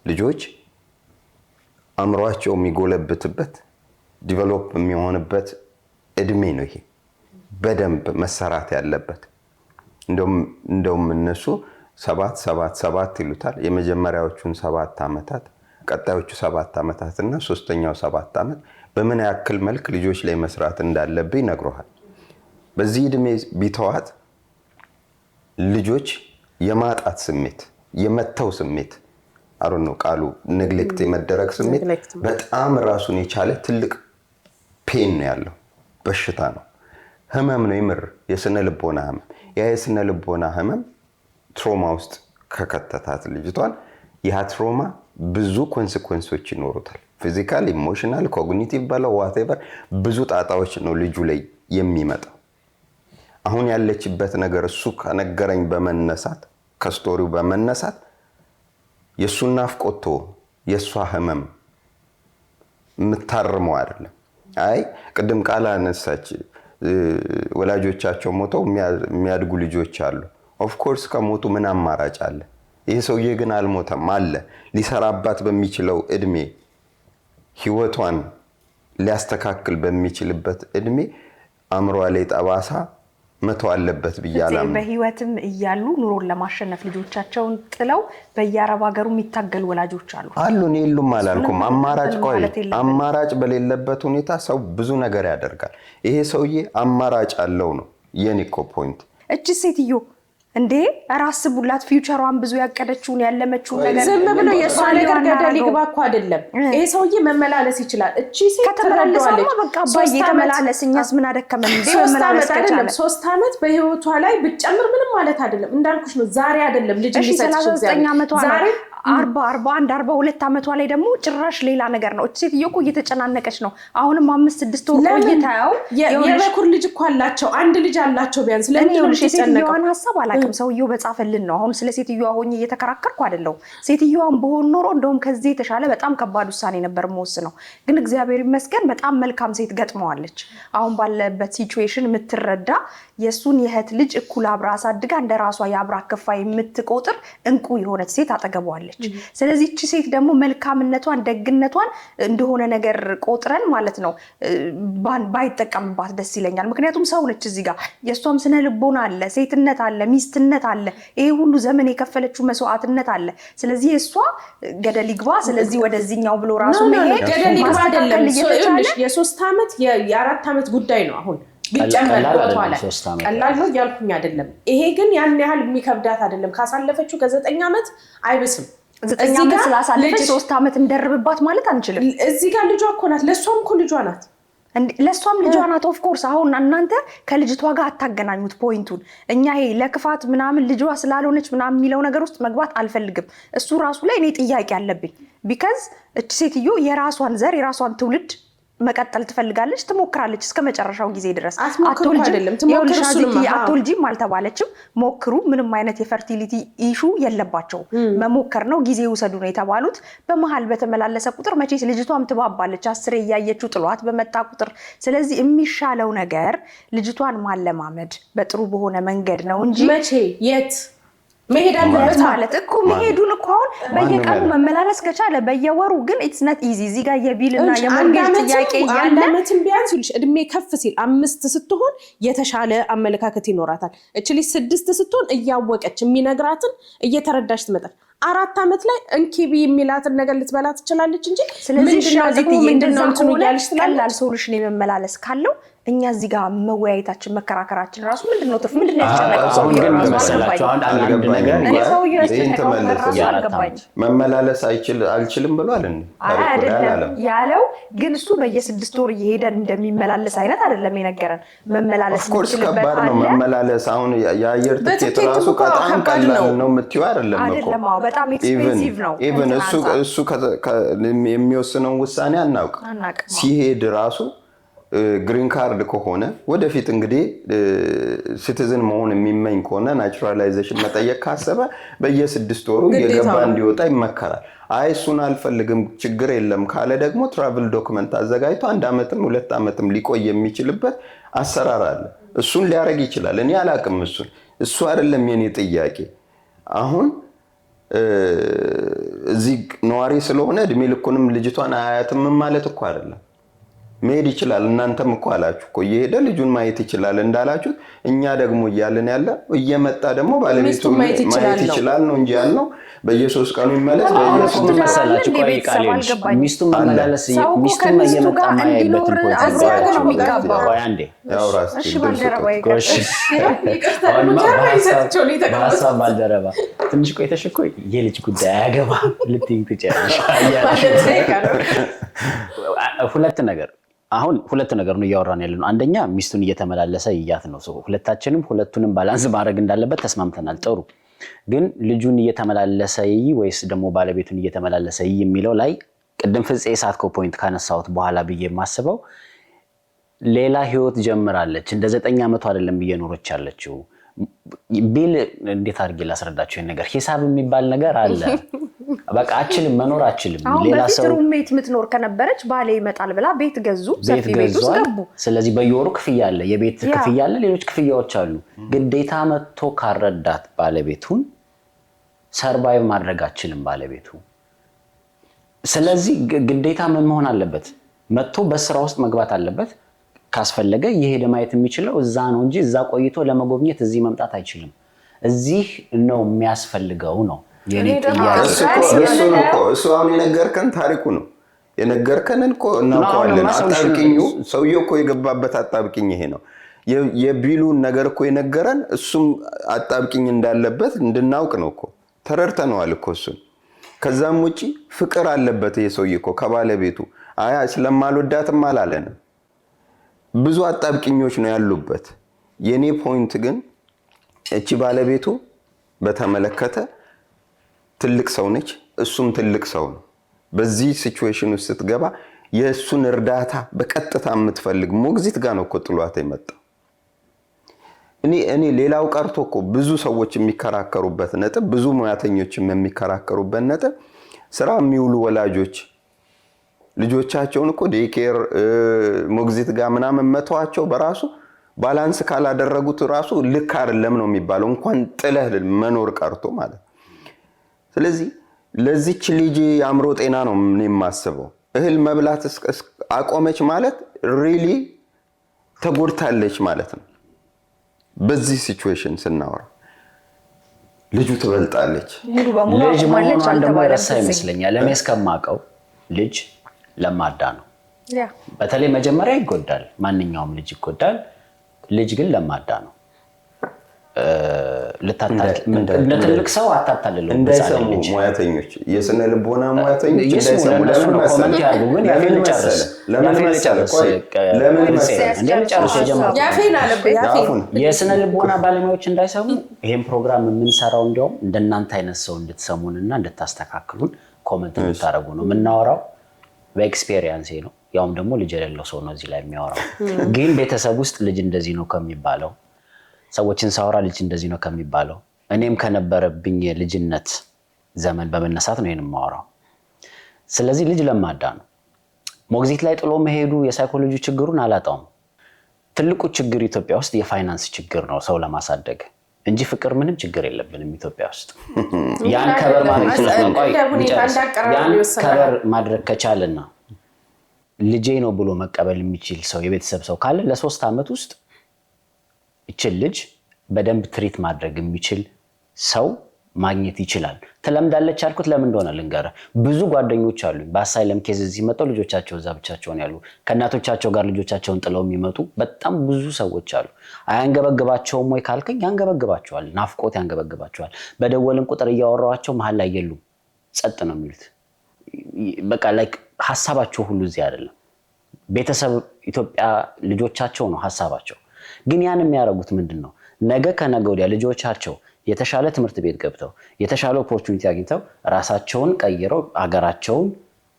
S3: ልጆች አምሯቸው የሚጎለብትበት ዲቨሎፕ የሚሆንበት እድሜ ነው ይሄ በደንብ መሰራት ያለበት እንደውም እነሱ 7 ይሉታል የመጀመሪያዎቹን 7 ዓመታት ቀጣዮቹ 7 ዓመታት እና ሶስተኛው 7 ዓመት በምን ያክል መልክ ልጆች ላይ መስራት እንዳለብኝ ነግሮሃል በዚህ እድሜ ቢተዋት ልጆች የማጣት ስሜት የመተው ስሜት አሮን ነው ቃሉ ኔግሌክት የመደረግ ስሜት በጣም ራሱን የቻለ ትልቅ ፔን ነው ያለው በሽታ ነው ህመም ነው ይምር የስነ ልቦና ህመም የስነ ልቦና ህመም ትሮማ ውስጥ ከከተታት ልጅቷን ያ ትሮማ ብዙ ኮንሲኩዌንሶች ይኖሩታል ፊዚካል ኢሞሽናል ኮግኒቲቭ ባለው ዋትኤቨር ብዙ ጣጣዎች ነው ልጁ ላይ የሚመጣው አሁን ያለችበት ነገር እሱ ከነገረኝ በመነሳት ከስቶሪው በመነሳት የሱን ናፍቆቶ የሷ ህመም ምታርመው አይደለም አይ ቅድም ቃል አነሳች ወላጆቻቸው ሞተው የሚያድጉ ልጆች አሉ ኦፍ ኮርስ ከሞቱ ምን አማራጭ አለ ይሄ ሰውዬ ግን አልሞተም አለ ሊሰራባት በሚችለው እድሜ ህይወቷን ሊያስተካክል በሚችልበት እድሜ አምሯ ላይ ጠባሳ መተው አለበት ብያላም
S4: በህይወትም እያሉ ኑሮን ለማሸነፍ ልጆቻቸውን ጥለው በየአረብ ሀገሩ የሚታገሉ ወላጆች አሉ
S3: ነው የሉም አላልኩም አማራጭ በሌለበት ሁኔታ ሰው ብዙ ነገር ያደርጋል ይሄ ሰውዬ አማራጭ አለው ነው የኒኮ ፖይንት
S4: እቺ ሴትዮ እንዴ ራስ ቡላት ፊውቸሯን ብዙ ያቀደችውን ያለመችውን ነገር
S2: ዝም ብሎ የሷ ነገር ገደል ይግባ እኮ አይደለም ይሄ ሰውዬ መመላለስ ይችላል እቺ ሴት
S4: ከተመላለሰማ በቃ ባየተመላለስኛስ ምን አደከመን እንዴ መመላለስ
S2: አይደለም 3 ዓመት በህይወቷ ላይ ብትጨምር ምንም ማለት አይደለም እንዳልኩሽ ነው ዛሬ አይደለም ልጅ ሊሰጥሽ
S4: ዛሬ 41 42 ዓመቷ ላይ ደግሞ ጭራሽ ሌላ ነገር ነው እቺ ሴትዮ እኮ እየተጨናነቀች ነው አሁንም 5-6 ወር ቆይታው
S2: የበኩር ልጅ እኮ አላቸው አንድ ልጅ አላቸው ቢያንስ ለምን ነው
S4: ሴትዮዋን ሐሳብ አላውቅም ሰውየው በጻፈልን ነው አሁን ስለ ሴትዮዋ ሆኜ እየተከራከርኩ አይደለም ሴትዮዋን በሆነ ኖሮ እንደውም ከዚህ የተሻለ በጣም ከባድ ውሳኔ ነበር የምወስነው ግን እግዚአብሔር ይመስገን በጣም መልካም ሴት ገጥመዋለች አሁን ባለበት ሲቹዌሽን የምትረዳ የሱን የህት ልጅ እኩል አብራ አሳድጋ እንደራሷ ያብራ ከፋይ የምትቆጥር እንቁ የሆነች ሴት አጠገቧለች ስለዚህ እቺ ሴት ደግሞ መልካምነቷን ደግነቷን እንደሆነ ነገር ቆጥረን ማለት ነው ባይጠቀምባት ደስ ይለኛል ምክንያቱም ሰው ነች እዚህ ጋር የሷም ስነ ልቦና አለ ሴትነት አለ ሚስትነት አለ ይሄ ሁሉ ዘመን የከፈለችው መስዋዕትነት አለ ስለዚህ እሷ ገደል ይግባ ስለዚህ ወደዚህኛው ብሎ ራሱ መሄድ
S2: ገደል ይግባ አይደለም የ3 ዓመት የ4 ዓመት ጉዳይ ነው አሁን ቢጨመር ወጥቷል ቀላል ነው ያልኩኝ አይደለም ይሄ ግን ያን ያህል የሚከብዳት አይደለም ካሳለፈችው ከ9 ዓመት አይብስም
S4: 9 ዓመት ስላሳለፈች 3 ዓመት እንደርብባት ማለት አንችልም
S2: እዚህ ጋር ልጇ እኮ ናት ለሷም እኮ ልጇ ናት
S4: ለሷም ልጇ ናት ኦፍ ኮርስ አሁን እናንተ ከልጅቷ ጋር አታገናኙት ፖይንቱን እኛ ይሄ ለክፋት ምናምን ልጇ ስላልሆነች ምናምን የሚለው ነገር ውስጥ መግባት አልፈልግም እሱ ራሱ ላይ እኔ ጥያቄ አለብኝ ቢካዝ እቺ ሴትዮ የራሷን ዘር የራሷን ትውልድ መቀጠል ትፈልጋለች ትሞክራለች እስከ መጨረሻው ጊዜ ድረስ አትወልጂም አልተባለችም ሞክሩ ምንም አይነት የፈርቲሊቲ ኢሹ የለባቸው መሞከር ነው ጊዜ ውሰዱ ነው የተባሉት በመሃል በተመላለሰ ቁጥር መቼስ ልጅቷም ትባባለች 10 ያያየችው ጥሏት በመጣ ቁጥር ስለዚህ የሚሻለው ነገር ልጅቷን ማለማመድ በጥሩ በሆነ መንገድ ነው እንጂ
S2: መቼ የት መሄድ አለበት
S4: ማለት እኮ መሄዱን እኮ አሁን በየቀኑ መመላለስ ከቻለ በየወሩ ግን ኢትስ ኖት ኢዚ እዚህ ጋር የቢልና የሞርጌጅ ጥያቄ ያለ
S2: አመትን ቢያንስ ይልሽ እድሜ ከፍ ሲል 5 ስትሆን የተሻለ አመለካከት ይኖራታል እቺ ልጅ 6 ስትሆን እያወቀች የሚነግራትን እየተረዳሽ ትመጣ 4 አመት ላይ እንኪቢ የሚላትን ነገር ልትበላ ትችላለች እንጂ
S4: ምንድነው እንትኑ ያልሽ ትላል ሶሉሽን የመመላለስ ካለው እኛ እዚህ ጋር መወያየታችን መከራከራችን ራሱ ምንድነው ተፍ ምንድነው ያስጨነቀው
S1: ግን መሰላችሁ አንድ ነገር
S3: መመላለስ አልችልም ብሏል
S4: አይደለም ያለው ግን እሱ በየ6 ወር እየሄደን እንደሚመላለስ አይነት አይደለም የነገረን መመላለስ
S3: ኮርስ ከባድ ነው መመላለስ አሁን የአየር ትኬት ራሱ በጣም ቀላል ነው የምትይው
S4: አይደለም በጣም ኤክስፔንሲቭ ነው
S3: ኢቭን እሱ የሚወስነው ውሳኔ አናውቅ ሲሄድ ራሱ ግሪን ካርድ ከሆነ ወደፊት እንግዲህ ሲቲዝን መሆን የሚመኝ ከሆነ ናቹራላይዜሽን መጠየቅ ካሰበ በየ6 ወሩ የገባ እንዲወጣ ይመከራል አይ እሱን አልፈልግም ችግር የለም ካለ ደግሞ ትራቭል ዶክመንት አዘጋጅቶ 1 አመትም 2 አመትም ሊቆይ የሚችልበት አሰራር አለ እሱን ሊያረግ ይችላል እኔ አላቅም እሱ አይደለም የኔ ጥያቄ አሁን እዚህ ነዋሪ ስለሆነ እድሜ ልኩንም ልጅቷን አያትም ማለት እኮ አይደለም መሄድ ይችላል። እናንተም እኮ አላችሁ እኮ እየሄደ ልጁን ማየት ይችላል እንዳላችሁ፣ እኛ ደግሞ እያልን ያለ እየመጣ ደግሞ ባለቤቱ ማየት ይችላል ነው እንጂ ያልነው በየ3 ቀኑ ይመለስ
S1: በየ3 መሰላችሁ። ቆይ ቃል ሚስቱን መመላለስ ሚስቱን እየመጣ ማየበት ቆይ አንዴ
S3: ያውራስ
S4: እሺ ባልደረባ
S1: በሀሳብ ባልደረባ ትንሽ ቆይተሽ እኮ የልጅ ጉዳይ አያገባም ልትይኝ ትችያለሽ። ሁለት ነገር ነው እያወራን ያለ ነው። አንደኛ ሚስቱን እየተመላለሰ ይያት ነው። ሁለቱንም ባላንስ ማድረግ እንዳለበት ተስማምተናል። ጥሩ። ግን ልጁን እየተመላለሰ ወይስ ደግሞ ባለቤቱን እየተመላለሰ የሚለው ላይ ቅድም ፍፄ ሳትኮ ፖይንት ካነሳሁት በኋላ ብዬ የማስበው ሌላ ህይወት ጀምራለች። እንደ 9 ዓመቱ አይደለም እየኖረች ያለችው። ቢል እንዴት አድርጌ ላስረዳችሁ? ይሄን ነገር ሂሳብ የሚባል ነገር አለ። በቃ መኖር አችልም።
S4: ሌላ ሰው ሩሜት የምትኖር ከነበረች ባሌ ይመጣል ብላ ቤት ገዙ፣ ሰፊ ቤት ውስጥ ገቡ።
S1: ስለዚህ በየወሩ ክፍያ አለ፣ የቤት ክፍያ አለ፣ ሌሎች ክፍያዎች አሉ። ግዴታ መጥቶ ካረዳት ባለቤቱን ሰርቫይቭ ማድረግ አችልም ባለቤቱ። ስለዚህ ግዴታ ምን መሆን አለበት? መጥቶ በስራ ውስጥ መግባት አለበት። ካስፈለገ የሄደ ማየት የሚችለው እዛ ነው እንጂ እዛ ቆይቶ ለመጎብኘት እዚህ መምጣት አይችልም። እዚህ ነው የሚያስፈልገው ነው የኔ ጥያቄ።
S3: እሱ አሁን የነገርከን ታሪኩ ነው የነገርከንን እኮ እናውቀዋለን። አጣብቂኙ ሰውየው እኮ የገባበት አጣብቂኝ ይሄ ነው። የቢሉን ነገር እኮ የነገረን እሱም አጣብቂኝ እንዳለበት እንድናውቅ ነው እኮ ተረድተነዋል እኮ እሱን። ከዛም ውጪ ፍቅር አለበት ይሄ ሰውዬ እኮ ከባለቤቱ። አያ ስለማልወዳትም አላለንም። ብዙ አጣብቂኞች ነው ያሉበት። የኔ ፖይንት ግን እቺ ባለቤቱ በተመለከተ ትልቅ ሰው ነች፣ እሱም ትልቅ ሰው ነው። በዚህ ሲቹዌሽን ውስጥ ስትገባ የእሱን እርዳታ በቀጥታ የምትፈልግ ሞግዚት ጋር ነው እኮ ጥሏት የመጣው። እኔ ሌላው ቀርቶ እኮ ብዙ ሰዎች የሚከራከሩበት ነጥብ፣ ብዙ ሙያተኞችም የሚከራከሩበት ነጥብ ስራ የሚውሉ ወላጆች ልጆቻቸውን እኮ ዴይኬር ሞግዚት ጋር ምናምን መተዋቸው በራሱ ባላንስ ካላደረጉት ራሱ ልክ አይደለም ነው የሚባለው፣ እንኳን ጥለህ መኖር ቀርቶ ማለት። ስለዚህ ለዚች ልጅ አእምሮ ጤና ነው ምን የማስበው። እህል መብላት አቆመች ማለት ሪሊ ተጎድታለች ማለት ነው። በዚህ ሲቹዌሽን ስናወራ ልጁ ትበልጣለች።
S1: ልጅ መሆኗን ደግሞ የረሳ ይመስለኛል። እኔ እስከማውቀው ልጅ ለማዳ ነው። በተለይ መጀመሪያ ይጎዳል፣ ማንኛውም ልጅ ይጎዳል። ልጅ ግን ለማዳ ነው። እንደ ትልቅ ሰው አታታልለው።
S3: እንዳይሰሙ ሙያተኞች፣ የስነ ልቦና ሙያተኞች እንዳይሰሙ ለምን መሰለህ?
S1: የስነ ልቦና ባለሙያዎች እንዳይሰሙ ይሄን ፕሮግራም የምንሰራው እንዲያውም እንደናንተ አይነት ሰው እንድትሰሙንና እንድታስተካክሉን ኮሜንት እንድታረጉ ነው የምናወራው። በኤክስፔሪየንስ ነው። ያውም ደግሞ ልጅ የሌለው ሰው ነው እዚህ ላይ የሚያወራው። ግን ቤተሰብ ውስጥ ልጅ እንደዚህ ነው ከሚባለው፣ ሰዎችን ሳወራ ልጅ እንደዚህ ነው ከሚባለው፣ እኔም ከነበረብኝ የልጅነት ዘመን በመነሳት ነው ይሄን የማወራው። ስለዚህ ልጅ ለማዳ ነው። ሞግዚት ላይ ጥሎ መሄዱ የሳይኮሎጂ ችግሩን አላጣውም። ትልቁ ችግር ኢትዮጵያ ውስጥ የፋይናንስ ችግር ነው ሰው ለማሳደግ እንጂ ፍቅር ምንም ችግር የለብንም ኢትዮጵያ ውስጥ። ያን ከበር ማድረግ ከቻለና ልጄ ነው ብሎ መቀበል የሚችል ሰው የቤተሰብ ሰው ካለ ለ3 ዓመት ውስጥ ይችል ልጅ በደንብ ትሪት ማድረግ የሚችል ሰው ማግኘት ይችላል። ትለምዳለች አልኩት ለምን እንደሆነ ልንገርህ። ብዙ ጓደኞች አሉኝ በአሳይለም ኬዝ እዚህ መጥተው ልጆቻቸው እዛ ብቻቸውን ያሉ ከእናቶቻቸው ጋር ልጆቻቸውን ጥለው የሚመጡ በጣም ብዙ ሰዎች አሉ። አያንገበግባቸውም ወይ ካልከኝ ያንገበግባቸዋል። ናፍቆት ያንገበግባቸዋል። በደወልን ቁጥር እያወራኋቸው መሀል ላይ የሉም፣ ጸጥ ነው የሚሉት። በቃ ላይክ ሐሳባቸው ሁሉ እዚህ አይደለም። ቤተሰብ ኢትዮጵያ ልጆቻቸው ነው ሐሳባቸው። ግን ያን የሚያደርጉት ምንድነው? ነገ ከነገ ወዲያ ልጆቻቸው የተሻለ ትምህርት ቤት ገብተው የተሻለ ኦፖርቹኒቲ አግኝተው ራሳቸውን ቀይረው አገራቸውን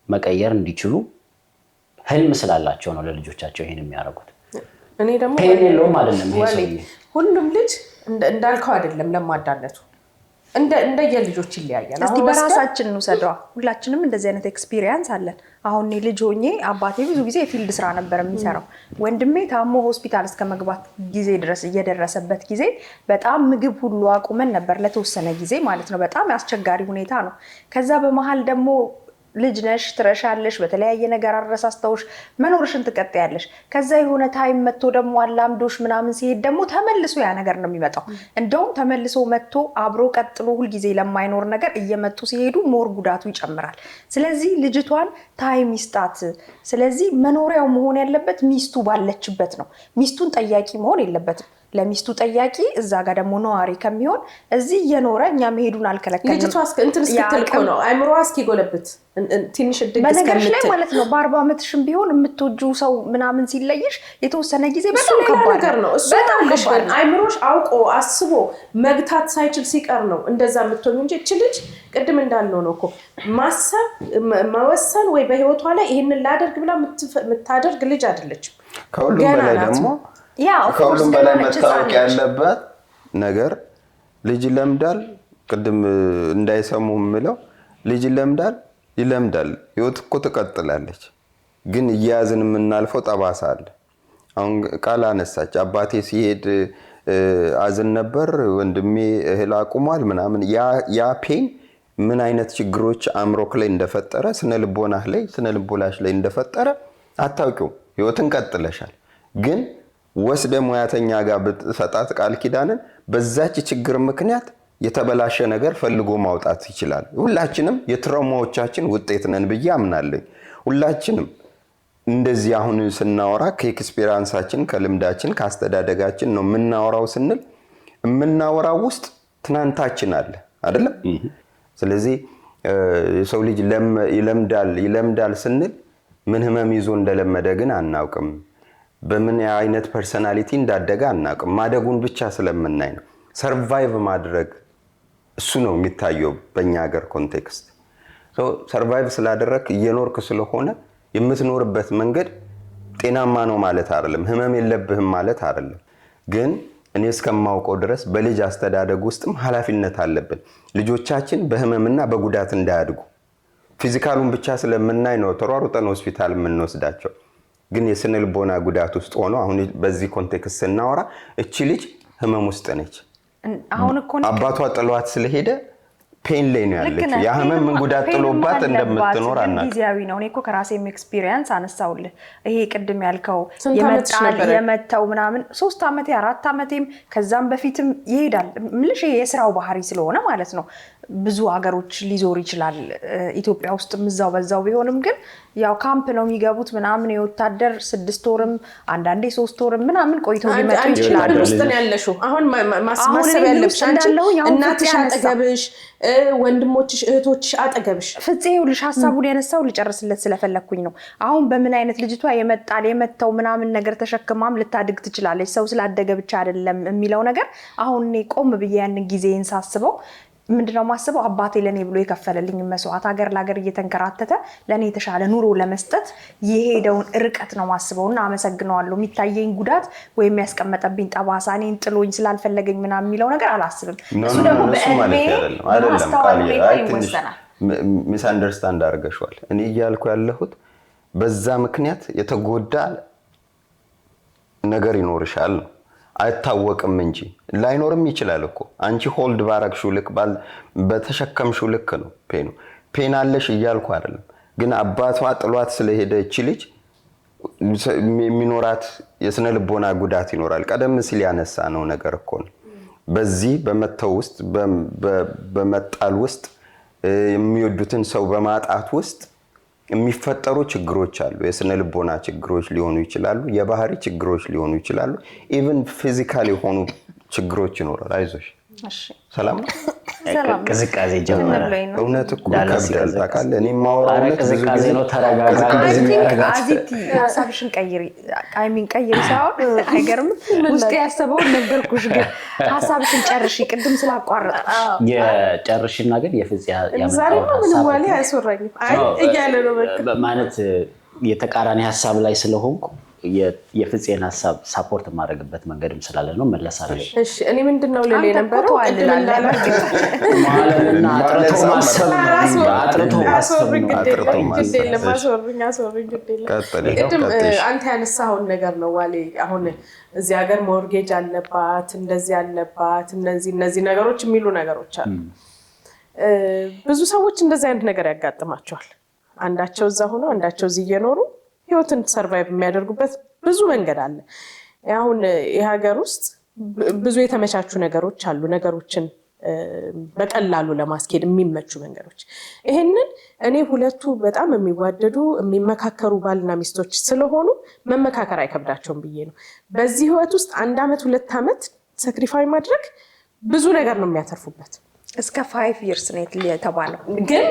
S1: መቀየር እንዲችሉ ህልም ስላላቸው ነው ለልጆቻቸው ይሄን የሚያደርጉት።
S2: እኔ ደግሞ
S1: ፔን የለውም አይደለም ይሄ
S2: ሁሉም ልጅ እንዳልከው አይደለም ለማዳነቱ እንደየልጆች ይለያያል።
S4: እስቲ በራሳችን እንውሰደው። ሁላችንም እንደዚህ አይነት ኤክስፒሪየንስ አለን። አሁን ልጅ ሆኜ አባቴ ብዙ ጊዜ የፊልድ ስራ ነበር የሚሰራው። ወንድሜ ታሞ ሆስፒታል እስከ መግባት ጊዜ ድረስ እየደረሰበት ጊዜ በጣም ምግብ ሁሉ አቁመን ነበር ለተወሰነ ጊዜ ማለት ነው። በጣም አስቸጋሪ ሁኔታ ነው። ከዛ በመሃል ደግሞ ልጅ ነሽ ትረሻለሽ በተለያየ ነገር አረሳስተውሽ መኖርሽን ትቀጥያለሽ ከዛ የሆነ ታይም መጥቶ ደግሞ አላምዶሽ ምናምን ሲሄድ ደግሞ ተመልሶ ያ ነገር ነው የሚመጣው እንደውም ተመልሶ መጥቶ አብሮ ቀጥሎ ሁሉ ጊዜ ለማይኖር ነገር እየመጡ ሲሄዱ ሞር ጉዳቱ ይጨምራል ስለዚህ ልጅቷን ታይም ይስጣት ስለዚህ መኖሪያው መሆን ያለበት ሚስቱ ባለችበት ነው ሚስቱን ጠያቂ መሆን የለበትም ለሚስቱ ጠያቂ እዛ ጋር ደግሞ ነዋሪ ከሚሆን እዚህ የኖረ እኛ መሄዱን አልከለከልንም
S2: ልጅቷ እንትን እስክትልቆ ነው አይምሮ እስኪጎለብት ትንሽ ድግስ
S4: በነገርሽ ላይ ማለት ነው በ40 ዓመትሽም ቢሆን የምትወጂው ሰው ምናምን ሲለይሽ የተወሰነ ጊዜ በጣም ከባድ
S2: ነው እሱ በጣም ከባድ አይምሮሽ አውቆ አስቦ መግታት ሳይችል ሲቀር ነው እንደዛ የምትሆን እንጂ እቺ ልጅ ቅድም እንዳልነው ነው እኮ ማሰብ መወሰን ወይ በህይወቷ ላይ ይሄንን ላደርግ ብላ የምታደርግ ልጅ አይደለች
S3: ከሁሉም በላይ ደግሞ ከሁሉም በላይ መታወቅ ያለበት ነገር ልጅ ለምዳል ቅድም እንዳይሰሙ ምለው ልጅ ይለምዳል ህይወት እኮ ትቀጥላለች ግን እያዝን የምናልፈው ጠባሳ አለ አሁን ቃል አነሳች አባቴ ሲሄድ አዝን ነበር ወንድሜ እህል አቁሟል ምናምን ያ ፔን ምን አይነት ችግሮች አምሮክ ላይ እንደፈጠረ ስነልቦናህ ላይ እንደፈጠረ አታውቂው ህይወትን ቀጥለሻል ግን ወስደ ሙያተኛ ጋር በተሰጣት ቃል ኪዳንን በዛች ችግር ምክንያት የተበላሸ ነገር ፈልጎ ማውጣት ይችላል ሁላችንም የትራውማዎቻችን ውጤት ነን ብዬ አምናለሁ ሁላችንም እንደዚህ አሁን ስናወራ ከኤክስፒሪየንሳችን ከልምዳችን ካስተዳደጋችን ነው ምናወራው ስንል ምናወራው ውስጥ ትናንታችን አለ አይደለም ስለዚህ የሰው ልጅ ይለምዳል ስንል ምን ህመም ይዞ እንደለመደ ግን አናውቅም በምን አይነት ፐርሰናሊቲ እንዳደገ አናውቅም ማደጉን ብቻ ስለምናይ ነው ሰርቫይቭ ማድረግ እሱ ነው የሚታየው በእኛ ሀገር ኮንቴክስት ሰርቫይቭ ስላደረክ እየኖርክ ስለሆነ የምትኖርበት መንገድ ጤናማ ነው ማለት አይደለም ህመም የለብህም ማለት አይደለም ግን እኔ እስከማውቀው ድረስ በልጅ አስተዳደግ ውስጥም ኃላፊነት አለብን ልጆቻችን በህመምና በጉዳት እንዳያድጉ ፊዚካሉን ብቻ ስለምናይ ነው ተሯሩጠን ሆስፒታል የምንወስዳቸው ግን የስነልቦና ጉዳት ውስጥ ሆኖ አሁን በዚህ ኮንቴክስት ስናወራ እቺ ልጅ ህመም ውስጥ ነች
S4: አሁን እኮ
S3: አባቷ ጥሏት ስለሄደ ፔን ላይ ነው ያለችው ያ ህመም ምን ጉዳት ጥሎባት እንደምትኖር አናውቅም
S4: ጊዜያዊ ነው እኔ እኮ ከራሴም ኤክስፒሪየንስ አነሳውልህ ይሄ ቅድም ያልከው የመጣው ምናምን 3 ዓመቴ 4 ዓመቴም ከዛም በፊትም ይሄዳል ምልሽ የስራው ባህሪ ስለሆነ ማለት ነው ብዙ ሀገሮች ሊዞር ይችላል ኢትዮጵያ ውስጥ ምዛው በዛው ቢሆንም ግን ያው ካምፕ ነው የሚገቡት ምናምን የወታደር 6 ወርም አንዳንዴ 3 ወርም ምናምን ቆይተው ሊመጡ ይችላል
S2: ውስጥ ነው ያለሽው አሁን ማሰብ ያለብሽ አንቺ እናትሽ አጠገብሽ ወንድሞችሽ እህቶችሽ አጠገብሽ
S4: ፍፄውልሽ ሐሳቡን ያነሳው ልጨርስለት ስለፈለኩኝ ነው አሁን በምን አይነት ልጅቷ የመጣው ምናምን ነገር ተሸክማም ልታድግ ትችላለች ሰው ስላደገ ብቻ አይደለም የሚለው ነገር አሁን እኔ ቆም ብዬ ያን ጊዜን ሳስበው ምንድነው ማስበው አባቴ ለኔ ብሎ የከፈለልኝ መስዋዕት ሀገር ለሀገር እየተንከራተተ ለኔ የተሻለ ኑሮ ለመስጠት የሄደውን ርቀት ነው ማስበውና አመሰግነዋለሁ የሚታየኝ ጉዳት ወይ የሚያስቀመጠብኝ ጠባሳ እኔን ጥሎኝ ስላልፈለገኝ ምናምን የሚለው ነገር አላስብም እሱ ደግሞ በእድሜ አይደለም
S3: ሚስ አንደርስታንድ አድርገሽዋል እኔ እያልኩ ያለሁት በዛ ምክንያት የተጎዳ ነገር ይኖርሻል ነው አይታወቅም እንጂ ላይኖርም ይችላል እኮ አንቺ ሆልድ ባረክሽው ልክ በተሸከምሽው ልክ ነው ፔን አለሽ እያልኩ አይደለም ግን አባቷ ጥሏት ስለሄደች ልጅ የሚኖራት የስነ ልቦና ጉዳት ይኖራል ቀደም ሲል ያነሳ ነው ነገር እኮ ነው በዚህ በመተው ውስጥ በመጣል ውስጥ የሚወዱትን ሰው በማጣት ውስጥ የሚፈጠሩ ችግሮች አሉ የስነ ልቦና ችግሮች ሊሆኑ ይችላሉ የባህሪ ችግሮች ሊሆኑ ይችላሉ ኢቭን ፊዚካሊ የሆኑ ችግሮች ይኖራል አይዞሽ
S4: እሺ
S3: ሰላም
S1: ቅዝቃዜ ጀመረ
S3: እውነት እኮ ከብዳል ታውቃለህ እኔ ማወራው
S1: ቅዝቃዜ ነው ተረጋጋ
S4: አዚቲ ሐሳብሽን ቀይሪ ሳይሆን አይገርም ውስጥ ያሰበው ነገርኩሽ ግን ሐሳብሽን ጨርሺ ቅድም ስላቋረጥሽ
S1: የጨርሽና ግን የፍጽ
S2: ዛሬ ምን ዋሊ አያስወራኝም አይ እያለ ነው
S1: ማለት የተቃራኒ ሐሳብ ላይ ስለሆንኩ የፍጽን ሐሳብ ሳፖርት ማድረግበት መንገድም ስላለ ነው መለሳለሁ
S2: እሺ እኔ ምንድነው ለሌ ነበር
S1: ማለትና አጥርቶ
S2: አንተ ያነሳውን ነገር ነው ዋሊ አሁን እዚህ ሀገር ሞርጌጅ አለባት እንደዚህ አለባት እነዚህ ነገሮች የሚሉ ነገሮች አሉ ብዙ ሰዎች እንደዚህ አይነት ነገር ያጋጥማቸዋል አንዳቸው እዛ ሆነው አንዳቸው እዚህ እየኖሩ ህይወትን ሰርቫይቭ የሚያደርጉበት ብዙ መንገድ አለ። አሁን የሀገር ውስጥ ብዙ የተመቻቹ ነገሮች አሉ፣ ነገሮችን በቀላሉ ለማስኬድ የሚመቹ መንገዶች። ይሄንን እኔ ሁለቱ በጣም የሚዋደዱ የሚመካከሩ ባልና ሚስቶች ስለሆኑ መመካከር አይከብዳቸውም ብዬ ነው። በዚህ ህይወት ውስጥ 1 ዓመት 2 ዓመት ሳክሪፋይ ማድረግ ብዙ ነገር ነው የሚያተርፉበት።
S4: እስከ 5 years ነው የተባለው።
S2: ግን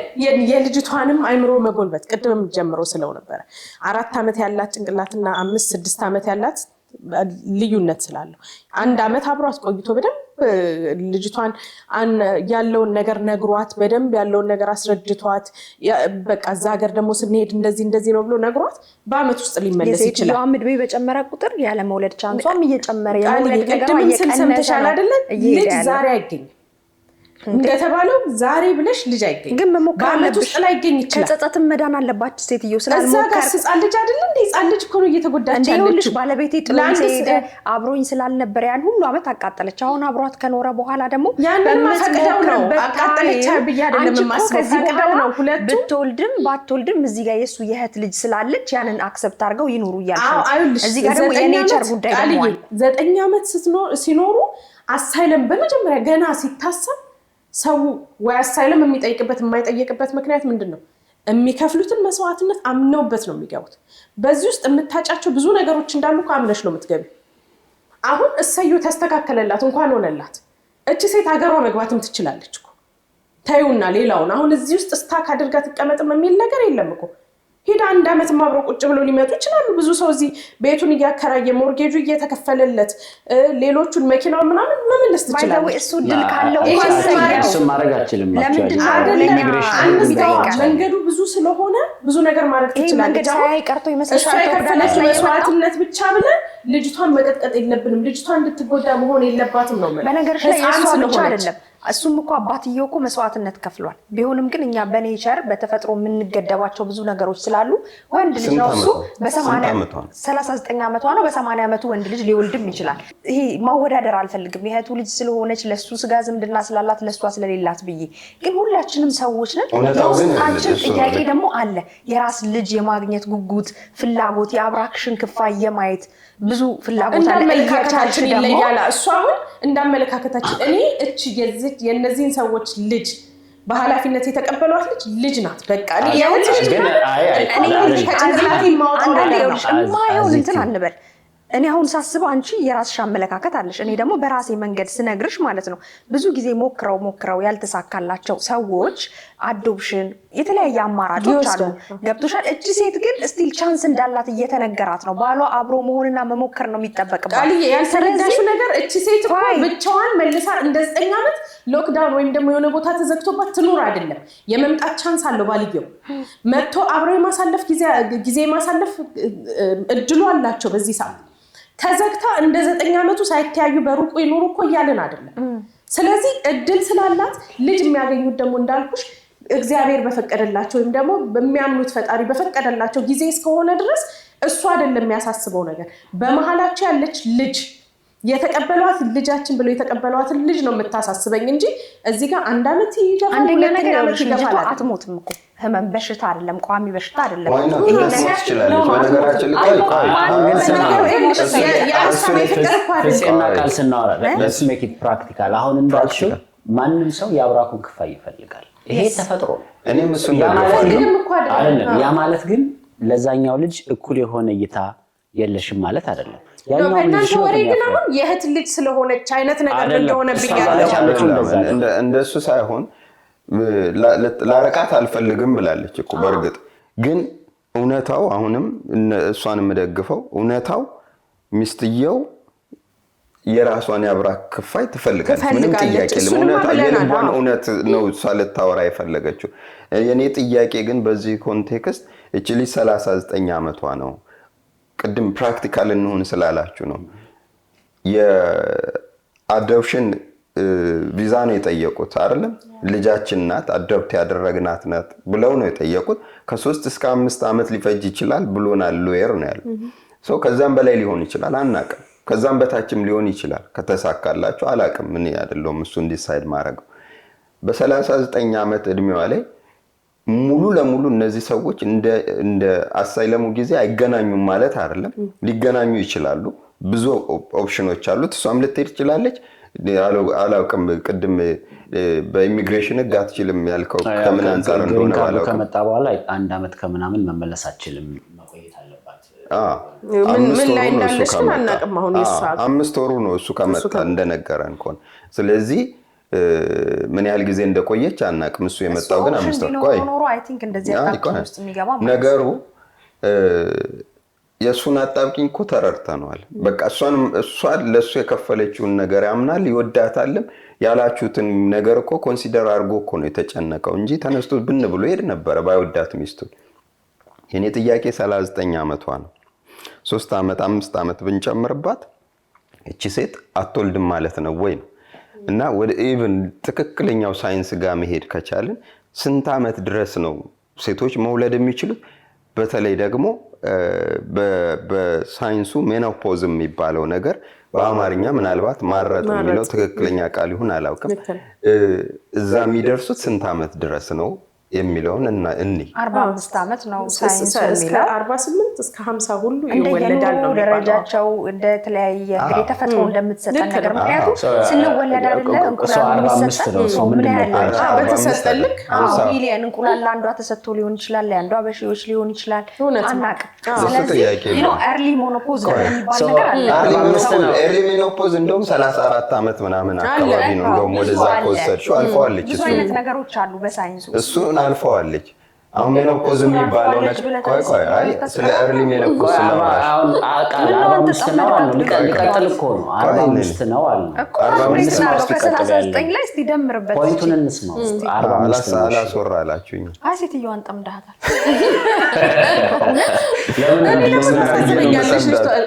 S2: የልጅቷንም አይምሮ መጎልበት ቅድም ጀምሮ ስለው ነበረ 4 ዓመት ያላት ጭንቅላትና 5-6 ዓመት ያላት ልዩነት ስላለው 1 ዓመት አብሯት ቆይቶ በደንብ ልጅቷን ያለውን ነገር ነግሯት በደንብ ያለውን ነገር አስረድቷት በቃ እዛ ሀገር ደግሞ ስንሄድ እንደዚህ ነው ብሎ ነግሯት በአመት ውስጥ ሊመለስ ይችላል።
S4: የሴትዮዋ ምድቤ በጨመረ ቁጥር ያለ መውለድ ቻንሷም እየጨመረ የመውለድ ነገር
S2: እየቀነሰ አይደለ? ልጅ ዛሬ አይገኝም እንደተባለው ዛሬ ብለሽ ልጅ አይገኝም።
S4: ግን መሞከር
S2: በአመት ውስጥ ላይ ይገኝ ይችላል።
S4: ከጸጸትም መዳን አለባች ሴትዮ ስላልሞከረ።
S2: ህፃን ልጅ አይደለ እንዴ? ህፃን ልጅ እኮ ነው እየተጎዳች ያለችው።
S4: ባለቤቴ ጥሎኝ ሲሄድ አብሮኝ ስላልነበረ ያን ሁሉ አመት አቃጠለች። አሁን አብሯት ከኖረ በኋላ ደግሞ
S2: ያንን ማፈቀደው ነው አቃጠለች ብዬ አይደለም ማስፈቀደው ነው። ሁለቱ
S4: ብትወልድም ባትወልድም እዚህ ጋር የሱ የእህት ልጅ ስላለች ያንን አክሰፕት አድርገው ይኑሩ እያልኩ እዚህ ጋር ደግሞ የኔቸር ጉዳይ ነው።
S2: 9 ዓመት ሲኖሩ አሳይለም በመጀመሪያ ገና ሲታሰብ ሰው ወይ አሳይለም የሚጠይቅበት የማይጠይቅበት ምክንያት ምንድነው? የሚከፍሉትን መስዋዕትነት አምነውበት ነው የሚገቡት። በዚህ ውስጥ የምታጫቸው ብዙ ነገሮች እንዳሉ ካምነሽ ነው የምትገቢ። አሁን እሰዩ ተስተካከለላት እንኳን ሆነላት። እቺ ሴት ሀገሯ መግባትም ትችላለች እኮ ታዩና ሌላውን አሁን እዚህ ውስጥ ስታክ አድርጋ ተቀመጥም የሚል ነገር የለም እኮ። ሄዳ 1 ዓመት ማብረው ቁጭ ብለው ሊመጡ ይችላሉ። ብዙ ሰው እዚህ ቤቱን እያከራየ ሞርጌጁ እየተከፈለለት ሌሎቹን መኪናው ምናምን መመለስ ትችላለች።
S4: እሱ ድል ካለው
S1: እሱ ማድረግ አትችልም።
S2: መንገዱ ብዙ ስለሆነ ብዙ ነገር ማድረግ ትችላለች። እሷ የከፈለችው መስዋዕትነት ብቻ ብለን ልጅቷን መቀጥቀጥ የለብንም። ልጅቷ እንድትጎዳ መሆን የለባትም ነው ማለት።
S4: በነገርሽ ላይ እሷ ብቻ አይደለም እሱም እኮ አባትየው እኮ መስዋዕትነት ከፍሏል። ቢሆንም ግን እኛ በኔቸር በተፈጥሮ የምንገደባቸው ብዙ ነገሮች ስላሉ ወንድ ልጅ ነው እሱ በ39 ዓመቷ ነው። በ80 ዓመቱ ወንድ ልጅ ሊወልድም ይችላል። ይሄ ማወዳደር አልፈልግም። የእህቱ ልጅ ስለሆነች ለሱ ስጋ ዝምድና ስላላት ለሷ ስለሌላት ብዬ ግን ሁላችንም ሰዎች ነን። የውስጣችን ጥያቄ ደግሞ አለ። የራስ ልጅ የማግኘት ጉጉት፣ ፍላጎት፣ የአብራክሽን ክፋይ የማየት ብዙ ፍላጎት አለ።
S2: እያቻችን ይለያል። እሱ አሁን እንዳመለካከታችን እኔ እቺ የነዚህን ሰዎች ልጅ በኃላፊነት የተቀበሏት ልጅ ናት። በቃ እኔ
S4: እንትን አንበል። እኔ አሁን ሳስበው አንቺ የራስሽ አመለካከት አለሽ፣ እኔ ደግሞ በራሴ መንገድ ስነግርሽ ማለት ነው። ብዙ ጊዜ ሞክረው ያልተሳካላቸው ሰዎች አዶፕሽን የተለያየ አማራጮች አሉ። ገብቶሻል? እቺ ሴት ግን ስቲል ቻንስ እንዳላት እየተነገራት ነው። ባሏ አብሮ መሆንና መሞከር ነው የሚጠበቅባት።
S2: ቃልዬ ያልተረዳሽው ነገር እቺ ሴት እኮ ብቻዋን መልሳ እንደ 9 ዓመት ሎክዳውን ወይም ደግሞ የሆነ ቦታ ተዘግቶባት ትኑር አይደለም። የመምጣት ቻንስ አለው። ባልየው መጥቶ አብሮ የማሳለፍ ጊዜ ማሳለፍ እድሉ አላቸው። በዚህ ሰዓት ተዘግታ እንደ 9 ዓመቱ ሳይተያዩ በሩቁ ይኑሩ እኮ እያልን አይደለም። ስለዚህ እድል ስላላት ልጅ የሚያገኙት ደግሞ እንዳልኩሽ እግዚአብሔር በፈቀደላቸው ወይም ደግሞ በሚያምኑት ፈጣሪ በፈቀደላቸው ጊዜ እስከሆነ ድረስ እሱ አይደለም የሚያሳስበው ነገር። በመሃላቸው ያለች ልጅ የተቀበሏት ልጃችን ብለው የተቀበሏትን ልጅ ነው የምታሳስበኝ እንጂ እዚህ ጋር 1 ዓመት ይገፋል።
S4: አንደኛ ነገር ልጅቷ አትሞትም እኮ ህመም በሽታ አይደለም፣ ቋሚ በሽታ አይደለም።
S1: ቃል ስናወራ let's make it practical። አሁን እንዳልሽው ማንም ሰው የአብራኩን ክፋይ ይፈልጋል። ይሄ ተፈጥሮ ነው።
S3: እኔም እሱ
S1: አይደለም። ያ ማለት ግን ለዛኛው ልጅ እኩል የሆነ እይታ የለሽም ማለት አይደለም።
S2: ያኛው ወሬ ግን አሁን የእህት ልጅ ስለሆነች አይነት ነገር እንደሆነ ብያለሁ።
S3: እንደሱ ሳይሆን ላረቃት አልፈልግም ብላለች እኮ። በእርግጥ ግን እውነታው አሁንም እሷን የምደግፈው እውነታው ሚስትየው የራሷን ያብራክ ክፋይ ትፈልጋለች። ምንም ጥያቄ የለም። እውነታው የልቧን እውነት ነው እሷ ልታወራ የፈለገችው። የኔ ጥያቄ ግን በዚህ ኮንቴክስት እቺ ልጅ 39 ዓመቷ ነው። ቅድም ፕራክቲካል እንሆን ስላላችሁ ነው። የአዶፕሽን ቪዛ ነው የጠየቁት አይደለም? ልጃችን ናት አዶፕት ያደረግናት ናት ብለው ነው የጠየቁት። ከ3 እስከ 5 ዓመት ሊፈጅ ይችላል ብሎናል ሎየር ነው ያለው። ሶ ከዛም በላይ ሊሆን ይችላል አናውቅም። ከዛም በታችም ሊሆን ይችላል ከተሳካላችሁ አላውቅም። ምን ያደለም እሱ ዲሳይድ ማድረግ። በ39 ዓመት እድሜዋ ላይ ሙሉ ለሙሉ እነዚህ ሰዎች እንደ አሳይለሙ ጊዜ አይገናኙም ማለት አይደለም። ሊገናኙ ይችላሉ። ብዙ ኦፕሽኖች አሉት። እሷም ልትሄድ ትችላለች። አላውቅም ቅድም በኢሚግሬሽን ህግ አትችልም ያልከው ከምን አንፃር እንደሆነ ባላውቅም
S1: ከመጣ በኋላ 1 ዓመት ከምናምን መመለስ አትችልም፣ መቆየት አለባት።
S2: ምን ላይ እንዳለች ግን አናውቅም። አሁን እሷ
S3: 5 ወሩ ነው እሱ ከመጣ እንደነገረን ከሆነ። ስለዚህ ምን ያህል ጊዜ እንደቆየች አናውቅም። እሱ የመጣው ግን 5 ወር ቆይ
S4: አይ ቲንክ እንደዚህ አጣብቂኝ ውስጥ የሚገባ
S3: ነገሩ የሱን አጣብቂኝ እኮ ተረድተነዋል። በቃ እሷን ለሱ የከፈለችውን ነገር ያምናል፣ ይወዳታልም። ያላችሁትን ነገር እኮ ኮንሲደር አድርጎ እኮ ነው የተጨነቀው እንጂ ተነስቶ ብን ብሎ ሄድ ነበረ ባይወዳት ሚስቱን። የኔ ጥያቄ 39 ዓመቷ ነው። 3 ዓመት 5 ዓመት ብንጨምርባት እቺ ሴት አትወልድም ማለት ነው ወይ ነው? እና ወደ ኢቭን ትክክለኛው ሳይንስ ጋር መሄድ ከቻልን ስንት ዓመት ድረስ ነው ሴቶች መውለድ የሚችሉት? በተለይ ደግሞ በሳይንሱ ሜኖፖዝ የሚባለው ነገር በአማርኛ ምናልባት ማረጥ የሚለው ትክክለኛ ቃል ይሁን አላውቅም። እዛ የሚደርሱት ስንት ዓመት ድረስ ነው የሚለውን እና
S4: 45 ዓመት ነው ሳይንሱ የሚለው።
S2: 48 እስከ 50 ሁሉ ይወለዳል ነው
S4: ደረጃቸው። እንደተለያየ እንግዲህ ተፈጥሮ እንደምትሰጠን ነገር ምክንያቱም ስንወለድ አይደለ እንቁላል የሚሰጠን ምን ያህል
S2: በተሰጠን ልክ
S4: ሚሊየን እንቁላል አንዷ ተሰጥቶ ሊሆን ይችላል፣ አንዷ በሺዎች ሊሆን ይችላል፣ አናውቅም። ስለዚህ ኤርሊ ሞኖፖዝ የሚባል ነገር አለ።
S3: ኤርሊ ሞኖፖዝ እንደውም 34 ዓመት ምናምን አካባቢ ነው እንደውም ወደዛ ከወሰድሽው አልፈዋለች።
S4: ብዙ አይነት ነገሮች አሉ በሳይንሱ
S3: እሱን አልፈዋለች። አሁን ሜኖፖዝ የሚባለው ነገር ቆይ አይ ስለ ኤርሊ ሜኖፖዝ
S1: አሁን 45 ነው አሉ። ሊቀጥል እኮ ነው 45 ነው አሉ።
S4: 45 ነው ከ39 ላይ እስቲ ደምርበት
S1: ፖይንቱን እንስማው። 45 ነው
S3: አላስወራ አላችሁኝ።
S4: አይ ሴትዮዋን ጠምዳታል።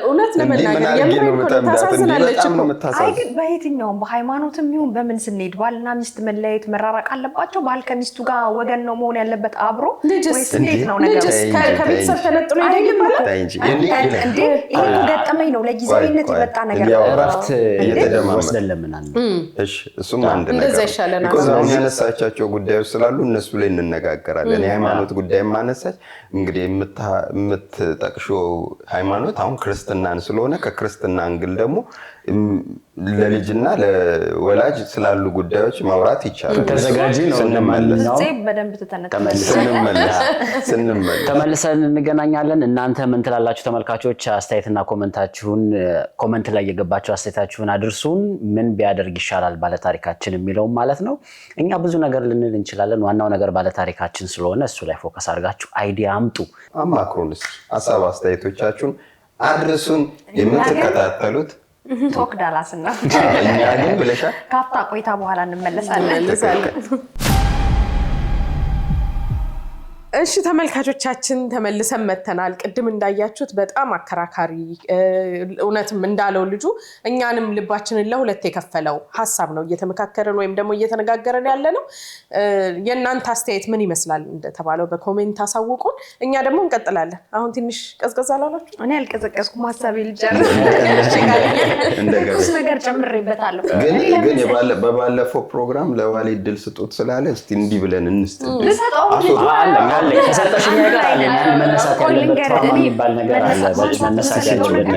S2: እውነት ለመናገር ታሳዝናለች።
S4: አይ ግን በየትኛውም በሃይማኖትም ይሁን በምን ስንሄድ ባልና ሚስት መለያየት መራራቅ አለባቸው? ባል ከሚስቱ ጋር ወገን ነው መሆን ያለበት አብሮ ወይስ እንዴት ነው ነገሩ?
S2: ከቤተሰብ ተነጥሎ ይደግማል
S4: እንዴ? ይሄ ገጠመኝ ነው ለጊዜያዊነት የመጣ ነገር ነው።
S1: እረፍት ወስደለምናል።
S3: እሺ እሱም አንድ ነገር because አሁን ያነሳቻቸው ጉዳዮች ስላሉ እነሱ ላይ እንነጋገራለን። የሃይማኖት ጉዳይ ማነሳች እንግዲህ የምትጠቅሽው ሃይማኖት አሁን ክርስትናን ስለሆነ ከክርስትና አንግል ደግሞ ለልጅና ለወላጅ ስላሉ ጉዳዮች ማውራት ይቻላል።
S1: ተዘጋጂ ነው
S4: ስንመለስ በደንብ
S1: ተመልሰን እንገናኛለን። እናንተ ምን ትላላችሁ ተመልካቾች? አስተያየትና ኮመንት ላይ የገባችሁ አስተያየታችሁን አድርሱን። ምን ቢያደርግ ይሻላል ባለታሪካችን የሚለው ማለት ነው። እኛ ብዙ ነገር ልንል እንችላለን። ዋናው ነገር ባለታሪካችን ስለሆነ እሱ ላይ ፎከስ አድርጋችሁ አይዲያ አምጡ፣
S3: አማክሩንስ፣ ሀሳብ አስተያየቶቻችሁን አድርሱን። የምትከታተሉት
S4: ቶክ ዳላስ እና
S3: እኛ ግን ብለሻል።
S4: ካፍታ ቆይታ በኋላ እንመለሳለን።
S2: እሺ ተመልካቾቻችን ተመልሰን መተናል። ቅድም እንዳያችሁት በጣም አከራካሪ እውነትም እንዳለው ልጁ እኛንም ልባችንን ለሁለት የከፈለው ሐሳብ ነው እየተመካከረን ወይም ደግሞ እየተነጋገረን ያለ ነው። የእናንተ አስተያየት ምን ይመስላል እንደተባለው በኮሜንት አሳውቁን። እኛ ደግሞ እንቀጥላለን። አሁን ትንሽ ቀዝቀዝ አላላችሁ?
S4: እኔ አልቀዘቀዝኩም፣ ሐሳቤ ልጨርስ ነገር ጨምሬበታለሁ።
S3: ግን በባለፈው ፕሮግራም ለዋሊ ድል ስጡት ስላለ እስቲ እንዲህ ብለን እንስጥ
S1: ከሰጠሽኝ ነገር አለ መነሳት ያለበት ትራማ የሚባል ነገር አለ። መነሳት ያለበት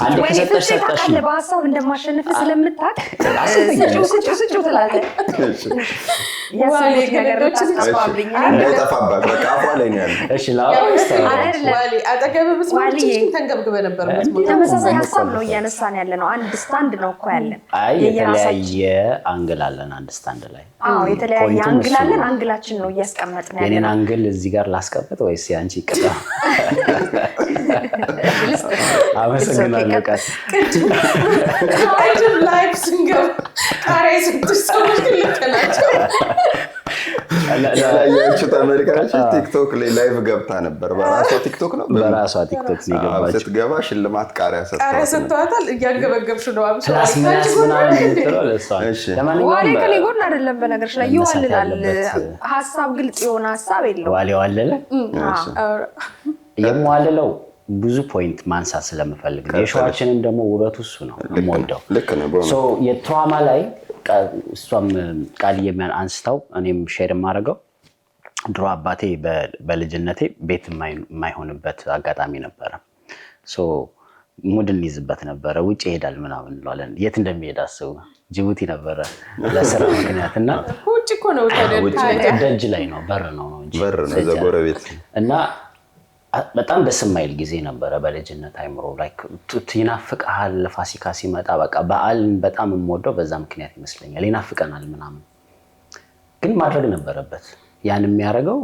S1: አንድ ከሰጠሽ ሰጠሽ
S4: በሀሳብ እንደማሸነፍ ስለምታውቅ ስጩ ትላለህ።
S3: እንዳይጠፋባት በቃ አፏ ላይ ነው ያለው።
S1: እሺ
S2: ዋሊ አጠገብ ብስማት ተንገብግበ ነበር።
S4: ተመሳሳይ ሀሳብ ነው እያነሳን ያለ ነው። አንድ ስታንድ ነው እኮ ያለን።
S1: አይ የተለያየ አንግል አለን አንድ ስታንድ ላይ።
S4: አዎ የተለያየ አንግል አለን። አንግላችን ነው እያስቀመጥን ያለ።
S1: የኔን አንግል እዚህ ጋር ላስቀምጥ ወይስ ያንቺ ይቀጣ? አመሰግናለሁ።
S2: አይደል ላይፍ ስንገባ ቃሪያ ስድስት ሰዎች ልከናቸው
S3: ያላያችሁ ተመልካቾች ቲክቶክ ላይ ላይቭ ገብታ ነበር። በራሷ ቲክቶክ ነው
S1: በራሷ ቲክቶክ ነው የገባችው።
S3: ስትገባ ሽልማት ቃሪያ
S2: ሰጥቷታል። እያንገበገብሽ ነው አብሶ
S4: ዋሌ ከኔ ጎን አይደለም። በነገርሽ ላይ ይዋልላል። ሀሳብ ግልጽ የሆነ ሀሳብ የለውም።
S1: ዋሌ ዋለለ የምዋልለው ብዙ ፖይንት ማንሳት ስለምፈልግ የሾዋችንን ደግሞ ውበቱ እሱ ነው የምወደው።
S3: ልክ ነው።
S1: የትራማ ላይ እሷም ቃል አንስታው እኔም ሼር የማደርገው ድሮ አባቴ በልጅነቴ ቤት የማይሆንበት አጋጣሚ ነበረ። ሶ ሙድ እንይዝበት ነበረ። ውጭ ይሄዳል ምናምን እንለዋለን። የት እንደሚሄድ አስቡ። ጅቡቲ ነበረ ለስራ ምክንያት እና
S2: ውጭ እኮ ነው
S1: ደጅ ላይ ነው በር ነው እንጂ
S3: በር ነው ዘጎረቤት
S1: እና በጣም ደስ የማይል ጊዜ ነበረ በልጅነት አይምሮ ላይክ ይናፍቅሃል። ፋሲካ ሲመጣ በቃ በዓልን በጣም የምወደው በዛ ምክንያት ይመስለኛል። ይናፍቀናል ምናምን ግን ማድረግ ነበረበት። ያን የሚያደርገው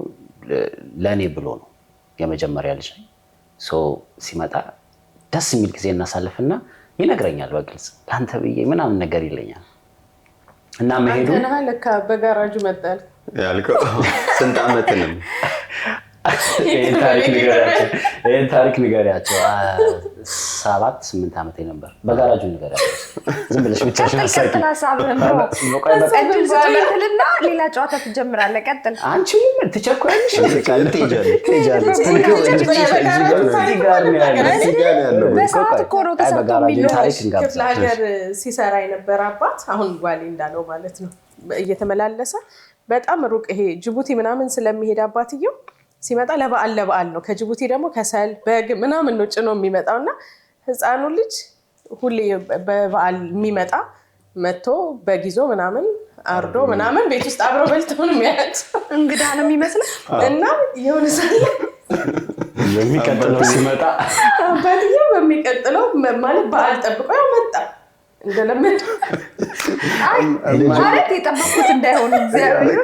S1: ለእኔ ብሎ ነው። የመጀመሪያ ልጅ ነኝ። ሲመጣ ደስ የሚል ጊዜ እናሳልፍና ይነግረኛል በግልጽ ለአንተ ብዬ ምናምን ነገር ይለኛል እና መሄዱ
S2: ለካ በጋራጁ መጣል
S3: ያልከው ስንት ዓመትንም
S1: ይህን ታሪክ ንገሪያቸው። 7-8 ዓመቴ ነበር። በጋራጁ ንገሪያቸው። ዝም ብለሽ ብቻሽን
S4: ቀጥል ሀሳብህን ና ሌላ ጨዋታ ትጀምራለህ። ቀጥል።
S1: አንቺ ምን ትቸኩያለሽ?
S4: በሰዓት እኮ ነው ተሰርቶ የሚለው።
S2: ክፍለ ሀገር ሲሰራ የነበረ አባት አሁን ጓሌ እንዳለው ማለት ነው እየተመላለሰ በጣም ሩቅ ይሄ ጅቡቲ ምናምን ስለሚሄድ አባትየው ሲመጣ ለበዓል ነው። ከጅቡቲ ደግሞ ከሰል በግ ምናምን ነው ጭኖ የሚመጣውና ህፃኑ ልጅ ሁሌ በበዓል የሚመጣ መጥቶ በጊዞ ምናምን አርዶ ምናምን ቤት ውስጥ አብሮ በልተው ነው የሚያያቸው።
S4: እንግዳ ነው የሚመስለው
S2: እና የሆነ ሰዓት
S1: የሚቀጥለው ሲመጣ
S2: አባትየው በሚቀጥለው ማለት በዓል ጠብቆ መጣ እንደለመደ
S4: ማለት የጠበቁት እንዳይሆን እግዚአብሔር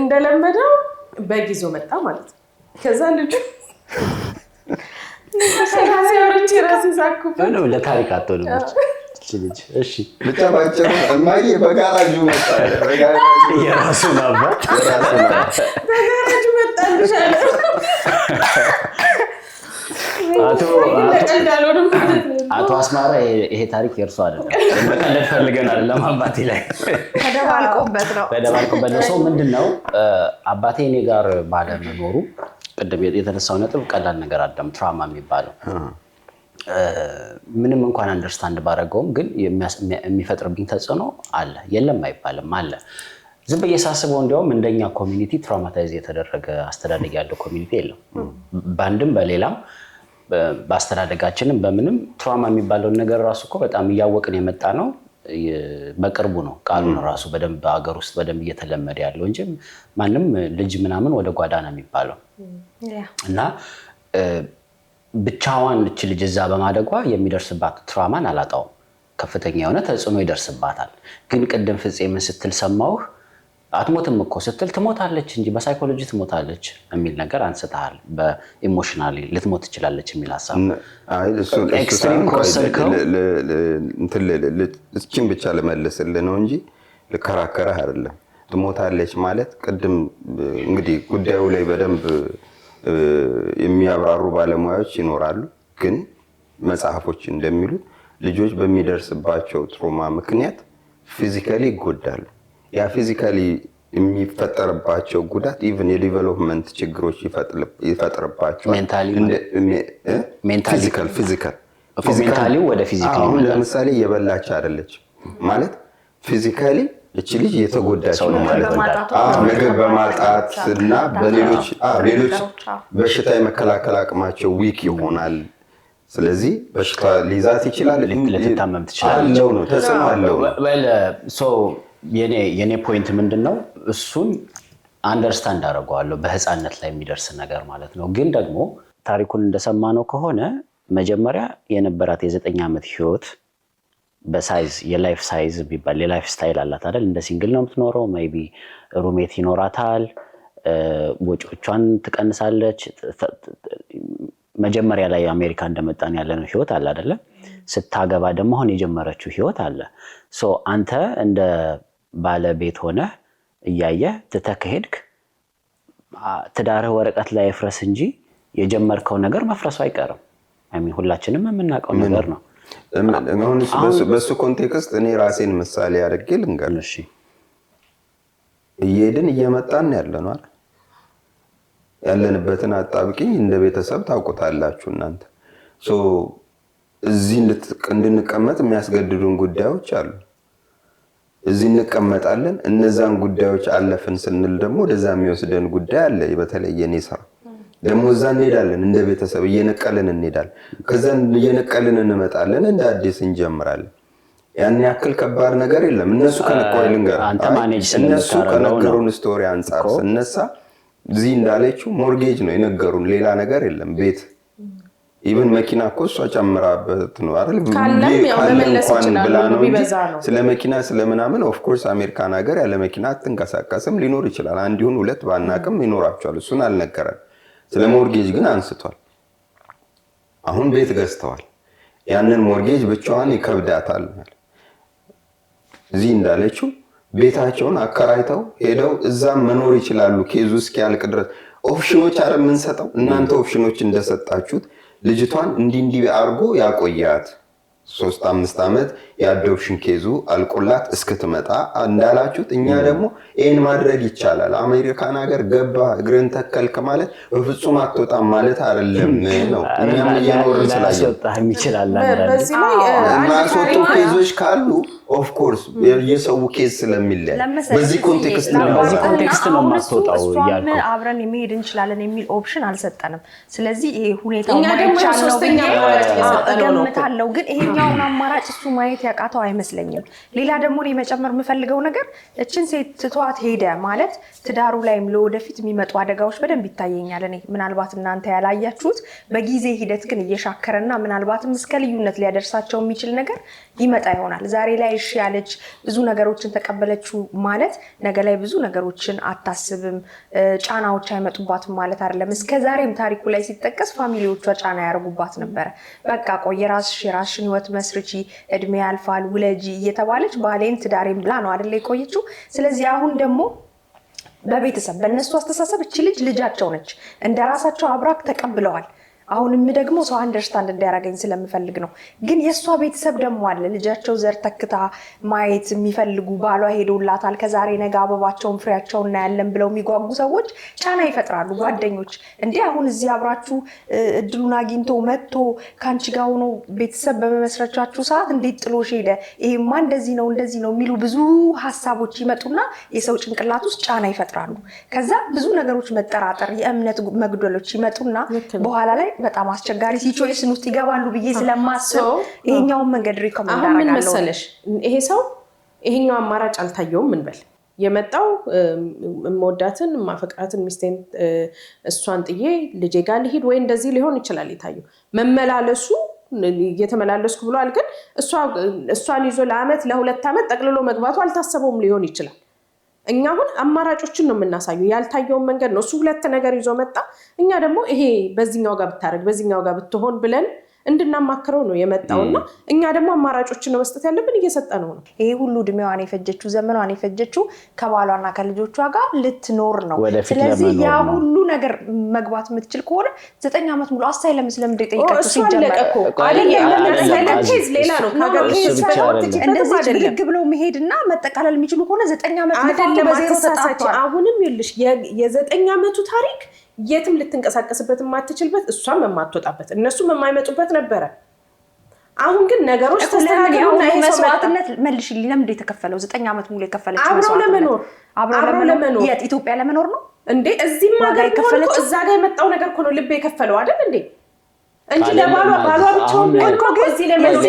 S2: እንደለመደው በጊዞ መጣ ማለት ነው። ከዛ ልጁ ሲያወራች ራሴ ሳኩበት
S1: ነው ለታሪክ አትሆንም ልጅ። እሺ
S3: ብቻ ባጭሩ እማዬ በጋራጁ መጣ።
S1: የራሱን አባት
S2: በጋራጁ መጣልሽ አለ።
S1: አቶ አስማራ ይሄ ታሪክ የእርሱ አይደለም። መቀለድ ፈልገን አይደለም። አባቴ ላይ
S4: ተደባልቆበት ነው።
S1: ሰው ምንድነው አባቴ እኔ ጋር ባለመኖሩ ቅድም የተነሳው ነጥብ ቀላል ነገር አይደለም። ትራውማ የሚባለው ምንም እንኳን አንደርስታንድ ባደረገውም ግን የሚፈጥርብኝ ተጽዕኖ አለ። የለም አይባልም አለ። ዝም ብዬ ሳስበው እንዲያውም እንደኛ ኮሚኒቲ ትራውማታይዝ የተደረገ አስተዳደግ ያለው ኮሚኒቲ የለም። በአንድም በሌላም በአስተዳደጋችንም በምንም ትራውማ የሚባለውን ነገር ራሱ እኮ በጣም እያወቅን የመጣ ነው። በቅርቡ ነው ቃሉን ራሱ በደንብ ሀገር ውስጥ በደንብ እየተለመደ ያለው እንጂ ማንም ልጅ ምናምን ወደ ጓዳ ነው የሚባለው እና ብቻዋን እች ልጅ እዛ በማደጓ የሚደርስባት ትራውማን አላጣውም። ከፍተኛ የሆነ ተጽዕኖ ይደርስባታል። ግን ቅድም ፍፄ ምን ስትል ሰማሁህ? አትሞትም እኮ ስትል ትሞታለች እንጂ በሳይኮሎጂ ትሞታለች የሚል ነገር አንስተሃል። በኢሞሽናሊ ልትሞት ትችላለች የሚል ሀሳብ ኤክስትሪም ከወሰድከው
S3: እችን ብቻ ልመልስልህ ነው እንጂ ልከራከረህ አይደለም። ትሞታለች ማለት ቅድም እንግዲህ ጉዳዩ ላይ በደንብ የሚያብራሩ ባለሙያዎች ይኖራሉ። ግን መጽሐፎች እንደሚሉት ልጆች በሚደርስባቸው ትሮማ ምክንያት ፊዚካሊ ይጎዳሉ። ያ ፊዚካሊ የሚፈጠርባቸው ጉዳት ኢቭን የዲቨሎፕመንት ችግሮች ይፈጥርባቸዋል።
S1: ፊዚካሊ ወደ ፊዚካሊ
S3: አሁን ለምሳሌ የበላች አይደለች ማለት ፊዚካሊ እቺ ልጅ የተጎዳች ነው ማለት ነው። ምግብ በማጣት እና በሌሎች በሽታ የመከላከል አቅማቸው ዊክ ይሆናል። ስለዚህ በሽታ ሊይዛት ይችላል፣
S1: ልትታመም ትችላለች።
S3: ነው ተጽዕኖ አለው።
S1: የኔ ፖይንት ምንድነው? እሱን አንደርስታንድ አደርገዋለሁ በህፃነት ላይ የሚደርስ ነገር ማለት ነው። ግን ደግሞ ታሪኩን እንደሰማነው ከሆነ መጀመሪያ የነበራት የ9 ዓመት ህይወት በሳይዝ የላይፍ ሳይዝ ቢባል የላይፍ ስታይል አላት አይደል? እንደ ሲንግል ነው የምትኖረው። ሜቢ ሩሜት ይኖራታል፣ ወጪዎቿን ትቀንሳለች። መጀመሪያ ላይ አሜሪካ እንደመጣን ያለነው ህይወት አለ አይደለ? ስታገባ ደግሞ አሁን የጀመረችው ህይወት አለ። አንተ እንደ ባለቤት ሆነ እያየ ትተከሄድክ ትዳርህ ወረቀት ላይ ይፍረስ እንጂ የጀመርከው ነገር መፍረሱ አይቀርም። ሁላችንም የምናውቀው ነገር ነው።
S3: በሱ ኮንቴክስት እኔ ራሴን ምሳሌ አድርጌ ልንገርሽ። እየሄድን እየመጣን ያለነው አይደል? ያለንበትን አጣብቂኝ እንደ ቤተሰብ ታውቁታላችሁ እናንተ። እዚህ እንድንቀመጥ የሚያስገድዱን ጉዳዮች አሉ። እዚህ እንቀመጣለን እነዛን ጉዳዮች አለፈን ስንል ደግሞ ወደዛ የሚወስደን ጉዳይ አለ በተለይ የኔ ስራ ደግሞ እዛ እንሄዳለን እንደ ቤተሰብ እየነቀልን እንሄዳለን ከዛ እየነቀልን እንመጣለን እንደ አዲስ እንጀምራለን ያን ያክል ከባድ ነገር የለም እነሱ ከነቆይልን ጋር እነሱ ከነገሩን ስቶሪ አንፃር ስነሳ እዚህ እንዳለችው ሞርጌጅ ነው የነገሩን ሌላ ነገር የለም ቤት ኢቭን መኪና እኮ እሷ ጨምራበት ነው አይደል
S2: ካለም ያው መመለስ ይችላል
S3: ስለ መኪና ስለምናምን ኦፍ ኮርስ አሜሪካን ሀገር ያለ መኪና አትንቀሳቀስም ሊኖር ይችላል አንድ ይሁን ሁለት ባናቅም ይኖራቸዋል እሱን አልነገረን ስለ ሞርጌጅ ግን አንስቷል አሁን ቤት ገዝተዋል ያንን ሞርጌጅ ብቻዋን ይከብዳታል እዚህ እንዳለችው ቤታቸውን አከራይተው ሄደው እዛም መኖር ይችላሉ ኬዙ እስኪያልቅ ድረስ ኦፕሽኖች አረ ምን ሰጠው እናንተ ኦፕሽኖች እንደሰጣችሁት ልጅቷን እንዲ አርጎ ያቆያት 3-5 አመት የአዶፕሽን ኬዙ አልቆላት እስክትመጣ እንዳላችሁት እኛ ደግሞ ኤን ማድረግ ይቻላል አሜሪካን ሀገር ገባ እግርን ተከልከ ማለት በፍጹም አትወጣም ማለት አይደለም ነው እኛም እየኖርን ስላየን
S1: ይችላል
S2: በዚህ ላይ
S3: ማሶቱ ኬዞች ካሉ ኦፍ ኮርስ የሰው ኬዝ ስለሚለይ በዚህ ኮንቴክስት
S1: ነው ማስተውጣው
S4: ያለው አብረን የሚሄድ እንችላለን የሚል ኦፕሽን አልሰጠንም ስለዚህ ይሄ ሁኔታው
S2: እኛ ደግሞ ሶስተኛ
S4: ገምታለው ግን ይሄኛውን አማራጭ እሱ ማየት ያቃተው አይመስለኝም ሌላ ደግሞ እኔ መጨመር የምፈልገው ነገር እችን ሴት ትቷት ሄደ ማለት ትዳሩ ላይም ለወደፊት የሚመጡ አደጋዎች በደንብ ይታየኛል እኔ ምናልባት እናንተ ያላያችሁት በጊዜ ሂደት ግን እየሻከረና ምናልባትም እስከ ልዩነት ሊያደርሳቸው የሚችል ነገር ይመጣ ይሆናል ዛሬ ላይ እሺ ያለች ብዙ ነገሮችን ተቀበለችው ማለት ነገ ላይ ብዙ ነገሮችን አታስብም ጫናዎች አይመጡባትም ማለት አይደለም እስከ ዛሬም ታሪኩ ላይ ሲጠቀስ ፋሚሊዎቿ ጫና ያርጉባት ነበር በቃ ቆይ ራስሽን ህይወት መስርቺ እድሜ ያልፋል ውለጂ እየተባለች ባሌን ትዳሬን ብላ ነው አይደል የቆየችው ስለዚህ አሁን ደግሞ በቤተሰብ በእነሱ አስተሳሰብ እቺ ልጃቸው ነች እንደራሳቸው አብራክ ተቀብለዋል አሁንም ደግሞ ሰው አንደርስታንድ እንዲያረጋኝ ስለምፈልግ ነው ግን የሷ ቤተሰብ ደግሞ አለ ልጃቸው ዘር ተክታ ማየት የሚፈልጉ ባሏ ሄዶላታል ከዛሬ ነገ አበባቸውን ፍሬያቸውን እናያለን ብለው የሚጓጉ ሰዎች ጫና ይፈጥራሉ ጓደኞች እንዴ አሁን እዚህ አብራችሁ እድሉን አግኝቶ መጥቶ ካንቺ ጋር ሆኖ ቤተሰብ በመመስረቻችሁ ሰዓት እንዴት ጥሎሽ ሄደ ይሄማ እንደዚህ ነው የሚሉ ብዙ ሐሳቦች ይመጡና የሰው ጭንቅላት ውስጥ ጫና ይፈጥራሉ ከዛ ብዙ ነገሮች መጠራጠር የእምነት መግደሎች ይመጡና በኋላ ላይ በጣም አስቸጋሪ ሲቹዌሽን ውስጥ ይገባሉ ብዬ ስለማስብ ይሄኛውን መንገድ ሪኮመንድ አደርጋለሁ
S2: አሁን ምን መሰለሽ ይሄ ሰው ይሄኛው አማራጭ አልታየውም ምን በል የመጣው ሞዳትን ማፈቅራትን ሚስቴን እሷን ጥዬ ልጄ ጋር ልሂድ ወይ እንደዚህ ሊሆን ይችላል የታየው መመላለሱ እየተመላለስኩ ብሏል ግን እሷን ይዞ ለአመት ለሁለት አመት ጠቅልሎ መግባቱ አልታሰበውም ሊሆን ይችላል እኛ አሁን አማራጮችን ነው የምናሳየው ያልታየውን መንገድ ነው እሱ ሁለት ነገር ይዞ መጣ እኛ ደግሞ ይሄ በዚህኛው ጋር ብታረግ በዚህኛው ጋር ብትሆን ብለን እንድናማክረው ነው የመጣውና እኛ ደግሞ አማራጮችን ነው መስጠት ያለብን እየሰጠነው ነው
S4: ይሄ ሁሉ ድሜዋን የፈጀችው ዘመኗን የፈጀችው ከባሏና ከልጆቿ ጋር ልትኖር ነው ስለዚህ ያ ሁሉ ነገር መግባት የምትችል ከሆነ 9 አመት ሙሉ አሳይለም ስለምንድን ጠይቃችሁ ሲጀመር
S2: አይደለም ሌላ ነው ካገር
S4: እንደዚህ ጅልግ ብለው መሄድና መጠቃለል የሚችሉ ከሆነ 9 አመት
S2: አይደለም በዜሮ ተጣጣ አሁንም ይልሽ የ9 አመቱ ታሪክ የትም ልትንቀሳቀስበት ማትችልበት እሷም የማትወጣበት እነሱም የማይመጡበት ነበር አሁን ግን ነገሮች ተስተካክለውና
S4: መስዋዕትነት መልሽልኝ ለምን የተከፈለው 9 አመት ሙሉ የከፈለችው
S2: አብረው ለመኖር
S4: የት ኢትዮጵያ ለመኖር ነው
S2: እንዴ እዚህም ማገር ከፈለች እዛ ጋር የመጣው ነገር እኮ ነው ልብ የከፈለው አይደል እንዴ እንጂ ለባሏ ብቻውን እኮ እዚህ ለመኖር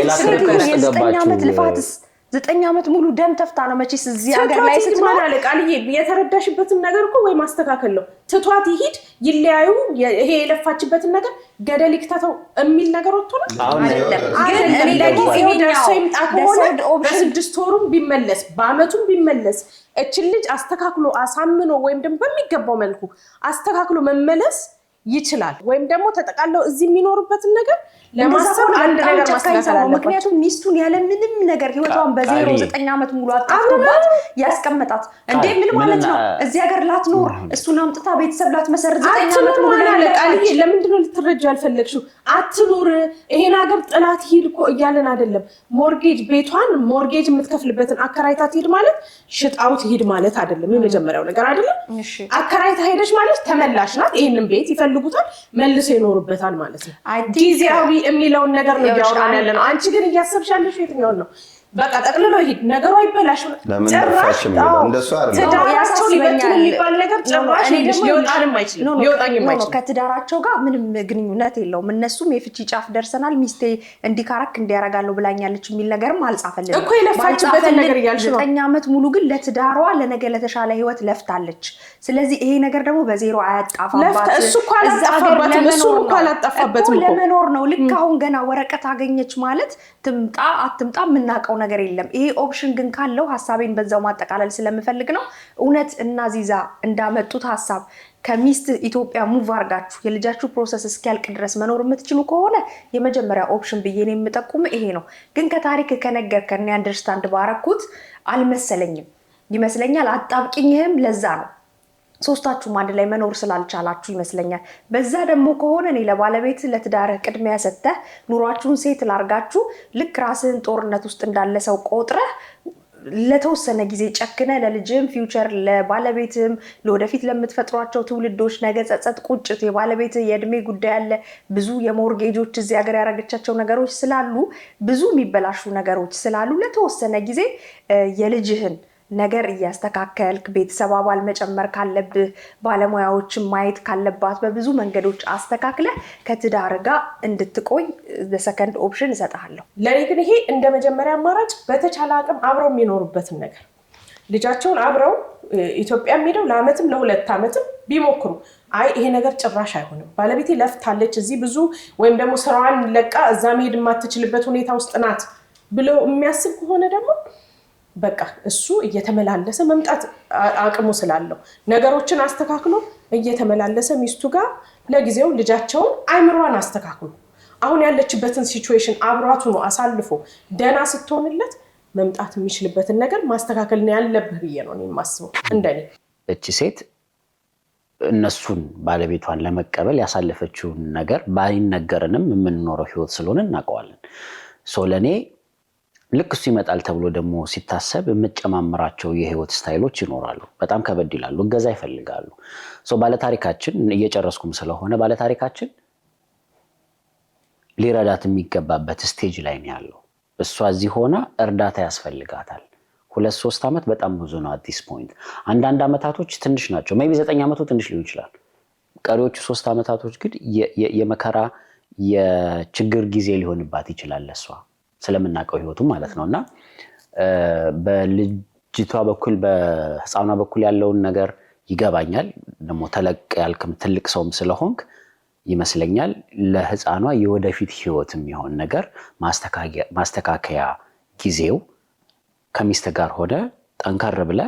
S4: የ9 አመት ልፋትስ 9 አመት ሙሉ ደም ተፍታ ነው መቼስ እዚህ ሀገር ላይ ስትኖር
S2: ቃልዬ የተረዳሽበትን ነገር እኮ ወይ ማስተካከል ነው ትቷት ይሄድ ይለያዩ ይሄ የለፋችበትን ነገር ገደል ይክተተው የሚል ነገር ወጥቶ ነው ግን እኔ ለጊዜው ደርሶ ይምጣ ከሆነ በ6 ወሩም ቢመለስ በአመቱም ቢመለስ እቺ ልጅ አስተካክሎ አሳምኖ ወይም ደግሞ በሚገባው መልኩ አስተካክሎ መመለስ ይችላል ወይም ደግሞ ተጠቃለው እዚህ የሚኖርበትን ነገር ለማሰብ አንድ ነገር ማስተካከል አለበት
S4: ምክንያቱም ሚስቱን ያለ ምንም ነገር ህይወቷን በዜሮ 9 አመት ሙሉ አጣጥቷት ያስቀመጣት እንዴ ምን ማለት ነው እዚህ ሀገር ላትኖር እሱን አምጥታ ቤተሰብ ላትመሰርት 9 አመት ሙሉ
S2: ቃልዬ ለምንድነው ልትረጃ ያልፈለግሽው አትኑር ይሄን ሀገር ጥላት ሂድ እኮ እያለን አይደለም ሞርጌጅ ቤቷን ሞርጌጅ የምትከፍልበትን አከራይታት ሂድ ማለት ሽጣውት ሂድ ማለት አይደለም የመጀመሪያው ነገር አይደለም አከራይታ ሄደሽ ማለት ተመላሽ ናት ይሄንን ቤት ይፈልጉታል መልሰው ይኖርበታል ማለት ነው ጊዜያዊ የሚለውን ነገር ነው ያወራን ያለነው አንቺ ግን እያሰብሻለሽ የትኛው ነው በቃ ጠቅልሎ ይሄድ ነገሩ አይበላሽ
S3: ለምን ነፋሽ የሚለው እንደሱ አይደለም።
S2: ትዳራቸው ሊበትን የሚባል ነገር ጭራሽ ሊወጣንም አይችልም ሊወጣኝም አይችልም።
S4: ከትዳራቸው ጋር ምንም ግንኙነት የለውም። እነሱም የፍቺ ጫፍ ደርሰናል ሚስቴ እንዲካራክ እንዲያረጋለው ብላኛለች የሚል ነገርም አልጻፈልንም
S2: እኮ የለፋችበትን ነገር እያልሽ ነው።
S4: 9 ዓመት ሙሉ ግን ለትዳሯ ለነገ ለተሻለ ህይወት ለፍታለች። ስለዚህ ይሄ ነገር ደግሞ በዜሮ አያጣፋባት።
S2: እሱ እኮ አላጣፋባትም እሱ እኮ አላጣፋበትም እኮ
S4: ለመኖር ነው። ልክ አሁን ገና ወረቀት አገኘች ማለት ትምጣ አትምጣ የምናውቀው ነገር የለም። ይሄ ኦፕሽን ግን ካለው ሐሳቤን በዛው ማጠቃለል ስለምፈልግ ነው። እውነት እና ዚዛ እንዳመጡት ሐሳብ ከሚስት ኢትዮጵያ ሙቭ አርጋችሁ የልጃችሁ ፕሮሰስ እስኪያልቅ ድረስ መኖር የምትችሉ ከሆነ የመጀመሪያ ኦፕሽን ብዬ ነው የምጠቁም ይሄ ነው። ግን ከታሪክ ከነገርከን አንደርስታንድ ባረኩት አልመሰለኝም። ይመስለኛል አጣብቂኝህም ለዛ ነው ሶስታችሁም አንድ ላይ መኖር ስላልቻላችሁ ይመስለኛል። በዛ ደግሞ ከሆነ እኔ ለባለቤት ለትዳርህ ቅድሚያ ሰጥተህ ኑሯችሁን ሴት ላርጋችሁ ልክ ራስህን ጦርነት ውስጥ እንዳለ ሰው ቆጥረህ ለተወሰነ ጊዜ ጨክነ ለልጅም ፊውቸር ለባለቤትም ለወደፊት ለምትፈጥሯቸው ትውልዶች ነገ ጸጸት ቁጭት የባለቤት የእድሜ ጉዳይ አለ ብዙ የሞርጌጆች እዚህ ሀገር ያረጋቻቸው ነገሮች ስላሉ ብዙ የሚበላሹ ነገሮች ስላሉ ለተወሰነ ጊዜ የልጅህን ነገር እያስተካከልክ ቤተሰብ አባል መጨመር ካለብህ ባለሙያዎችን ማየት ካለባት በብዙ መንገዶች አስተካክለ ከትዳር ጋር እንድትቆይ በሰከንድ ኦፕሽን እሰጥሃለሁ።
S2: ለኔ ግን ይሄ እንደ መጀመሪያ አማራጭ በተቻለ አቅም አብረው የሚኖሩበትን ነገር ልጃቸውን አብረው ኢትዮጵያ ሄደው ለአመትም ለ2 አመትም ቢሞክሩ አይ ይሄ ነገር ጭራሽ አይሆንም ባለቤቴ ለፍታለች እዚህ ብዙ ወይም ደግሞ ስራዋን ለቃ እዛ መሄድ የማትችልበት ሁኔታ ውስጥ ናት ብሎ የሚያስብ ከሆነ ደግሞ በቃ እሱ እየተመላለሰ መምጣት አቅሙ ስላለው ነገሮችን አስተካክሎ እየተመላለሰ ሚስቱ ጋር ለጊዜው ልጃቸውን አይምሯን አስተካክሎ አሁን ያለችበትን ሲቹዌሽን አብሯቱ ነው አሳልፎ ደና ስትሆንለት መምጣት የሚችልበትን ነገር ማስተካከል ነው ያለብህ ብዬ ነው የማስበው። እንደኔ
S1: እቺ ሴት እነሱን ባለቤቷን ለመቀበል ያሳለፈችውን ነገር ባይነገርንም የምንኖረው ህይወት ስለሆነ እናውቀዋለን። ለኔ ልክ እሱ ይመጣል ተብሎ ደግሞ ሲታሰብ የምጨማምራቸው የህይወት ስታይሎች ይኖራሉ። በጣም ከበድ ይላሉ፣ እገዛ ይፈልጋሉ። ባለታሪካችን እየጨረስኩም ስለሆነ ባለታሪካችን ሊረዳት የሚገባበት ስቴጅ ላይ ነው ያለው። እሷ እዚህ ሆና እርዳታ ያስፈልጋታል። 2-3 ዓመት በጣም ብዙ ነው አት ዲስ ፖይንት። አንዳንድ ዓመታቶች ትንሽ ናቸው። ሜይ ቢ 9 ዓመቱ ትንሽ ሊሆን ይችላል። ቀሪዎቹ 3 ዓመታቶች ግን የመከራ የችግር ጊዜ ሊሆንባት ይችላል ለሷ ስለምናቀው ህይወቱ ማለት ነውና በልጅቷ በኩል በህፃኗ በኩል ያለውን ነገር ይገባኛል። ደግሞ ተለቅ ያልክም ትልቅ ሰውም ስለሆንክ ይመስለኛል ለህፃኗ የወደፊት ህይወት የሚሆን ነገር ማስተካከያ ጊዜው ከሚስት ጋር ሆደ ጠንከር ብለ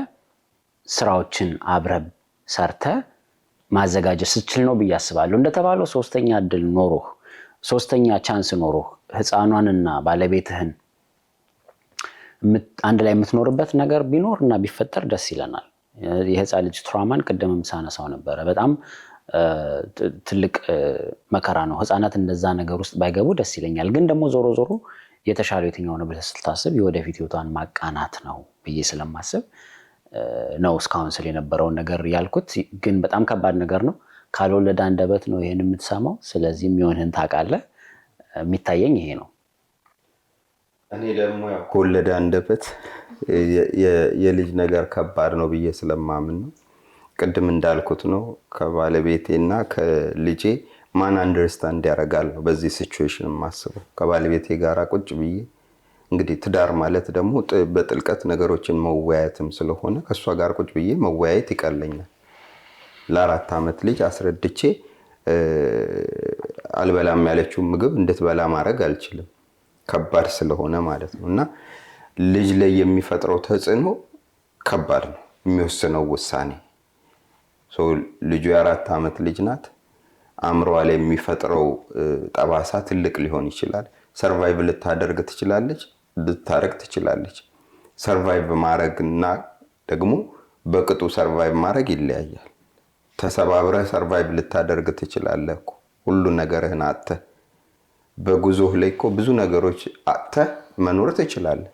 S1: ስራዎችን አብረብ ሰርተ ማዘጋጀት ስትችል ነው ብዬ አስባለሁ። እንደተባለው ሶስተኛ እድል ኖሮህ ሶስተኛ ቻንስ ኖሮህ ህፃኗንና ባለቤትህን አንድ ላይ የምትኖርበት ነገር ቢኖርና ቢፈጠር ደስ ይለናል። የህፃን ልጅ ትራማን ቀደምም ሳነሳው ነበር። በጣም ትልቅ መከራ ነው። ህፃናት እንደዛ ነገር ውስጥ ባይገቡ ደስ ይለኛል። ግን ደግሞ ዞሮ ዞሮ የተሻለው የትኛው ነው ብለህ ስታስብ የወደፊት ህይወቷን ማቃናት ነው ብዬ ስለማስብ ነው እስካሁን ስለ የነበረውን ነገር ያልኩት። ግን በጣም ከባድ ነገር ነው። ካልወለደ አንደበት ነው ይሄን የምትሰማው። ስለዚህ የሚሆንህን ታውቃለህ። የሚታየኝ ይሄ ነው።
S3: እኔ ደግሞ ያው ከወለደ አንደበት የልጅ ነገር ከባድ ነው ብዬ ስለማምን ነው። ቅድም እንዳልኩት ነው ከባለቤቴና ከልጄ ማን አንደርስታንድ ያደርጋል ነው በዚህ ሲቹዌሽን ማስበው። ከባለቤቴ ጋር ቁጭ ብዬ እንግዲህ ትዳር ማለት ደግሞ በጥልቀት ነገሮችን መወያየትም ስለሆነ ከሷ ጋር ቁጭ ብዬ መወያየት ይቀለኛል። ለ4 ዓመት ልጅ አስረድቼ አልበላም ያለችው ምግብ እንድትበላ ማድረግ አልችልም፣ ከባድ ስለሆነ ማለት ነው። እና ልጅ ላይ የሚፈጥረው ተጽዕኖ ከባድ ነው የሚወስነው ውሳኔ። ልጁ የ4 ዓመት ልጅ ናት። አእምሯ ላይ የሚፈጥረው ጠባሳ ትልቅ ሊሆን ይችላል። ሰርቫይቭ ልታደርግ ትችላለች፣ ልታረግ ትችላለች። ሰርቫይቭ ማድረግና ደግሞ በቅጡ ሰርቫይቭ ማድረግ ይለያያል። ተሰባብረህ ሰርቫይቭ ልታደርግ ትችላለህ እኮ ሁሉ ነገርህን አጥተህ። በጉዞህ ላይ እኮ ብዙ ነገሮች አጥተህ መኖር ትችላለህ።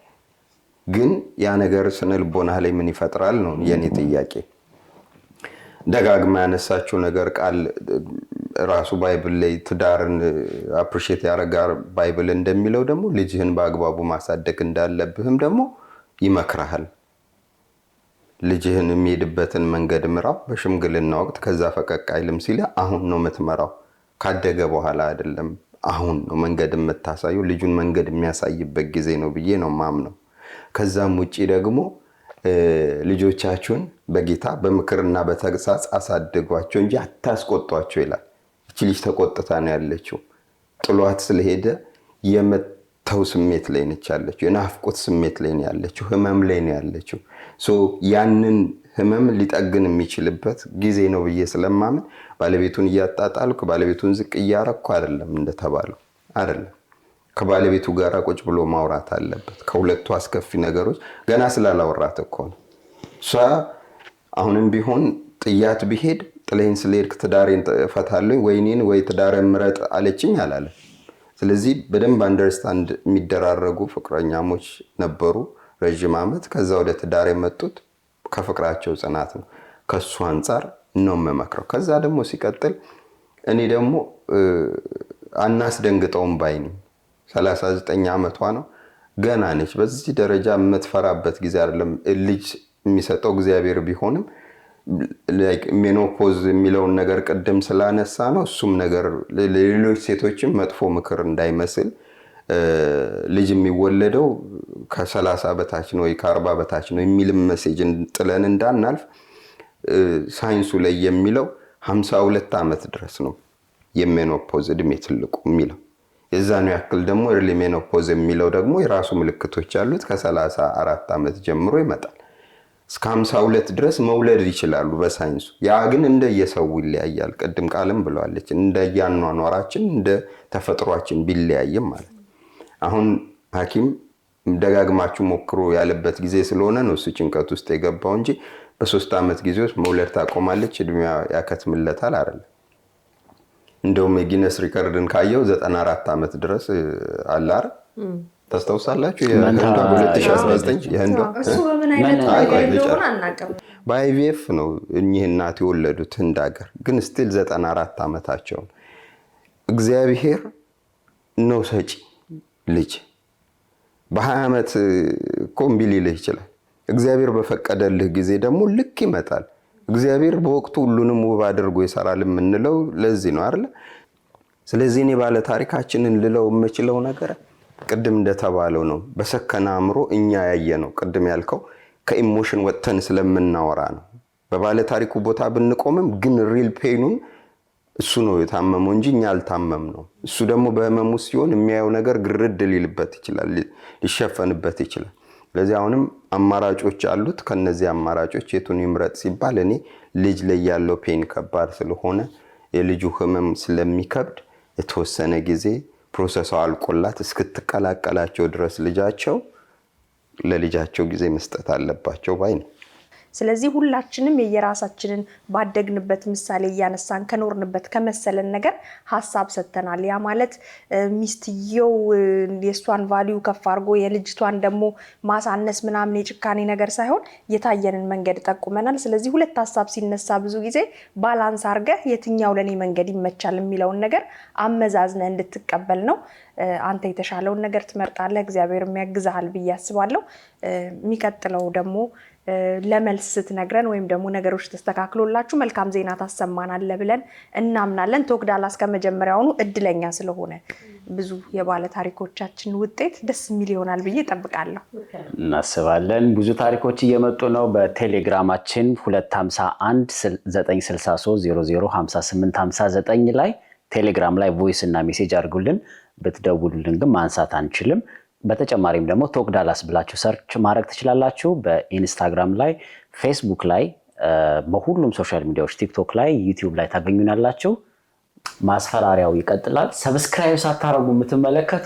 S3: ግን ያ ነገር ስነ ልቦናህ ላይ ምን ይፈጥራል ነው የኔ ጥያቄ። ደጋግማ ያነሳችው ነገር ቃል ራሱ ባይብል ላይ ትዳርን አፕሪሺየት ያደርጋል ባይብል እንደሚለው ደግሞ ልጅህን በአግባቡ ማሳደግ እንዳለብህም ደግሞ ይመክራል። ልጅህን የሚሄድበትን መንገድ ምራው በሽምግልና ወቅት ከዛ ፈቀቅ አይልም ሲል አሁን ነው የምትመራው፣ ካደገ በኋላ አይደለም። አሁን ነው መንገድ የምታሳየው፣ ልጁን መንገድ የሚያሳይበት ጊዜ ነው ብዬ ነው ማምነው። ከዛም ውጪ ደግሞ ልጆቻችሁን በጌታ በምክርና በተግሳጽ አሳድጓቸው እንጂ አታስቆጧቸው ይላል። እቺ ልጅ ተቆጥታ ነው ያለችው። ጥሏት ስለሄደ የመተው ስሜት ላይ ነች ያለችው፣ የናፍቆት ስሜት ላይ ነው ያለችው፣ ህመም ላይ ነው ያለችው። ያንን ህመም ሊጠግን የሚችልበት ጊዜ ነው ብዬ ስለማምን ባለቤቱን እያጣጣልኩ ባለቤቱን ዝቅ እያረኩ አይደለም እንደተባለው አይደለም። ከባለቤቱ ጋር ቁጭ ብሎ ማውራት አለበት። ከሁለቱ አስከፊ ነገሮች ገና ስላላወራት እኮ ነው። እሷ አሁንም ቢሆን ጥያት ቢሄድ ጥለኝ ስለሄድክ ትዳሬን ፈታለሁ ወይኔን ወይ ትዳሬን ምረጥ አለችኝ አላለም። ስለዚህ በደንብ አንደርስታንድ የሚደራረጉ ፍቅረኛሞች ነበሩ ረጅም ዓመት። ከዛ ወደ ትዳር የመጡት ከፍቅራቸው ጽናት ነው። ከሱ አንፃር ነው መመክረው። ከዛ ደግሞ ሲቀጥል እኔ ደግሞ አናስደንግጠውም ባይኔ 39 ዓመቷ ነው፣ ገና ነች። በዚህ ደረጃ የምትፈራበት ጊዜ አይደለም። ልጅ የሚሰጠው እግዚአብሔር ቢሆንም ሜኖፖዝ የሚለውን ነገር ቅድም ስላነሳ ነው። እሱም ነገር ለሌሎች ሴቶችም መጥፎ ምክር እንዳይመስል ልጅ የሚወለደው ከ30 በታች ነው ወይ ከ40 በታች ነው የሚልም ሜሴጅ ጥለን እንዳናልፍ ሳይንሱ ላይ የሚለው 52 ዓመት ድረስ ነው የሜኖፖዝ እድሜ ትልቁ የሚለው። የዛኑ ያክል ደግሞ ኤርሊ ሜኖፖዝ የሚለው ደግሞ የራሱ ምልክቶች አሉት። ከ34 ዓመት ጀምሮ ይመጣል። እስከ 52 ድረስ መውለድ ይችላሉ በሳይንሱ። ያ ግን እንደየሰው ይለያያል። ቅድም ቃልም ብለዋለች እንደያኗኗራችን እንደ ተፈጥሯችን ቢለያይም ማለት ነው። አሁን ሐኪም ደጋግማችሁ ሞክሮ ያለበት ጊዜ ስለሆነ ነው እሱ ጭንቀት ውስጥ የገባው እንጂ በ3 ዓመት ጊዜ ውስጥ መውለድ ታቆማለች እድሜዋ ያከትምለታል አይደለም። እንደውም የጊነስ ሪከርድን ካየው 94 ዓመት ድረስ አለ አይደል? ታስታውሳላችሁ? የህንዷ በ2019 የህንዷ
S4: እሱ በምን አይነት ነገር እንደሆነ አናውቅም።
S3: በአይቪኤፍ ነው እኚህ እናት የወለዱት ህንድ ሀገር፣ ግን ስቲል 94 ዓመታቸው። እግዚአብሔር ነው ሰጪ ልጅ። በ20 ዓመት እኮ እምቢ ሊልህ ይችላል። እግዚአብሔር በፈቀደልህ ጊዜ ደግሞ ልክ ይመጣል። እግዚአብሔር በወቅቱ ሁሉንም ውብ አድርጎ ይሰራል የምንለው ለዚህ ነው አይደል? ስለዚህ እኔ ባለ ታሪካችንን ልለው የምችለው ነገር ቅድም እንደተባለው ነው። በሰከነ አእምሮ እኛ ያየነው ቅድም ያልከው ከኢሞሽን ወጥተን ስለምናወራ ነው። በባለ ታሪኩ ቦታ ብንቆምም ግን ሪል ፔኑን እሱ ነው የታመመው እንጂ እኛ አልታመም ነው። እሱ ደግሞ በህመሙ ሲሆን የሚያየው ነገር ግርድ ሊልበት ይችላል፣ ሊሸፈንበት ይችላል። ስለዚህ አሁንም አማራጮች አሉት። ከነዚህ አማራጮች የቱን ይምረጥ ሲባል እኔ ልጅ ላይ ያለው ፔን ከባድ ስለሆነ የልጁ ህመም ስለሚከብድ የተወሰነ ጊዜ ፕሮሰሱ አልቆላት እስክትቀላቀላቸው ድረስ ለልጃቸው ጊዜ መስጠት አለባቸው ባይ ነው።
S4: ስለዚህ ሁላችንም የየራሳችንን ባደግንበት ምሳሌ እያነሳን ከኖርንበት ከመሰለን ነገር ሐሳብ ሰጥተናል። ያ ማለት ሚስትየው የሷን ቫልዩ ከፍ አድርጎ የልጅቷን ደግሞ ማሳነስ ምናምን የጭካኔ ነገር ሳይሆን የታየንን መንገድ ጠቁመናል። ስለዚህ ሁለት ሐሳብ ሲነሳ ብዙ ጊዜ ባላንስ አድርገህ የትኛው ለኔ መንገድ ይመቻል የሚለውን ነገር አመዛዝነህ እንድትቀበል ነው። አንተ የተሻለውን ነገር ትመርጣለህ፣ እግዚአብሔር የሚያግዛል ብዬ አስባለሁ። የሚቀጥለው ደግሞ ለመልስ ስትነግረን ወይም ደግሞ ነገሮች ተስተካክሎላችሁ መልካም ዜና ታሰማናለህ ብለን እናምናለን። ቶክ ዳላስ ከመጀመሪያውኑ እድለኛ ስለሆነ ብዙ የባለ ታሪኮቻችን ውጤት ደስ የሚል ይሆናል ብዬ እጠብቃለሁ፣
S1: እናስባለን። ብዙ ታሪኮች እየመጡ ነው። በቴሌግራማችን 251-963-005859 ላይ ቴሌግራም ላይ ቮይስ እና ሜሴጅ አድርጉልን። ብትደውሉልን ግን ማንሳት አንችልም። በተጨማሪም ደግሞ ቶክ ዳላስ ብላችሁ ሰርች ማድረግ ትችላላችሁ። በኢንስታግራም ላይ፣ ፌስቡክ ላይ፣ በሁሉም ሶሻል ሚዲያዎች ቲክቶክ ላይ፣ ዩቲዩብ ላይ ታገኙናላችሁ። ማስፈራሪያው ይቀጥላል። ሰብስክራይብ ሳታረጉ የምትመለከቱ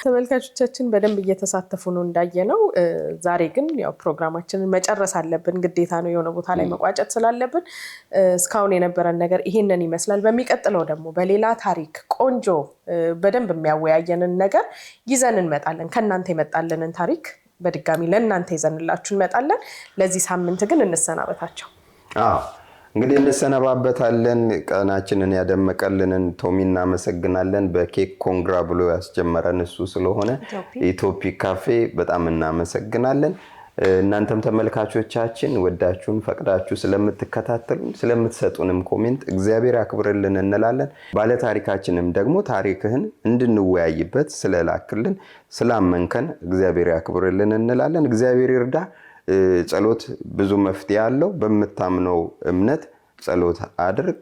S2: ተመልካቾቻችን በደንብ እየተሳተፉ ነው እንዳየነው። ዛሬ ግን ያው ፕሮግራማችንን መጨረስ አለብን፣ ግዴታ ነው፣ የሆነ ቦታ ላይ መቋጨት ስላለብን እስካሁን የነበረን ነገር ይሄንን ይመስላል። በሚቀጥለው ደግሞ በሌላ ታሪክ ቆንጆ በደንብ የሚያወያየንን ነገር ይዘን እንመጣለን። ከእናንተ የመጣልንን ታሪክ በድጋሚ ለእናንተ ይዘንላችሁ እንመጣለን። ለዚህ ሳምንት ግን እንሰናበታቸው።
S3: እንግዲህ እንሰነባበታለን። ቀናችንን ያደመቀልንን ቶሚ እናመሰግናለን። በኬክ ኮንግራ ብሎ ያስጀመረን እሱ ስለሆነ ኢትዮፒክ ካፌ በጣም እናመሰግናለን። እናንተም ተመልካቾቻችን ወዳችሁን ፈቅዳችሁ ስለምትከታተሉን ስለምትሰጡንም ኮሜንት እግዚአብሔር ያክብርልን እንላለን። ባለ ታሪካችንም ደግሞ ታሪክህን እንድንወያይበት ስለላክልን ስላመንከን እግዚአብሔር ያክብርልን እንላለን። እግዚአብሔር ይርዳ። ጸሎት ብዙ መፍትሄ አለው። በመታምነው እምነት ጸሎት አድርግ።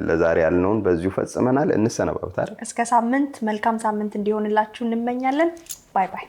S3: ለዛሬ ያልነውን በዚሁ ፈጽመናል። እንሰነባበታለን።
S4: እስከ ሳምንት መልካም ሳምንት እንዲሆንላችሁ እንመኛለን። ባይ ባይ።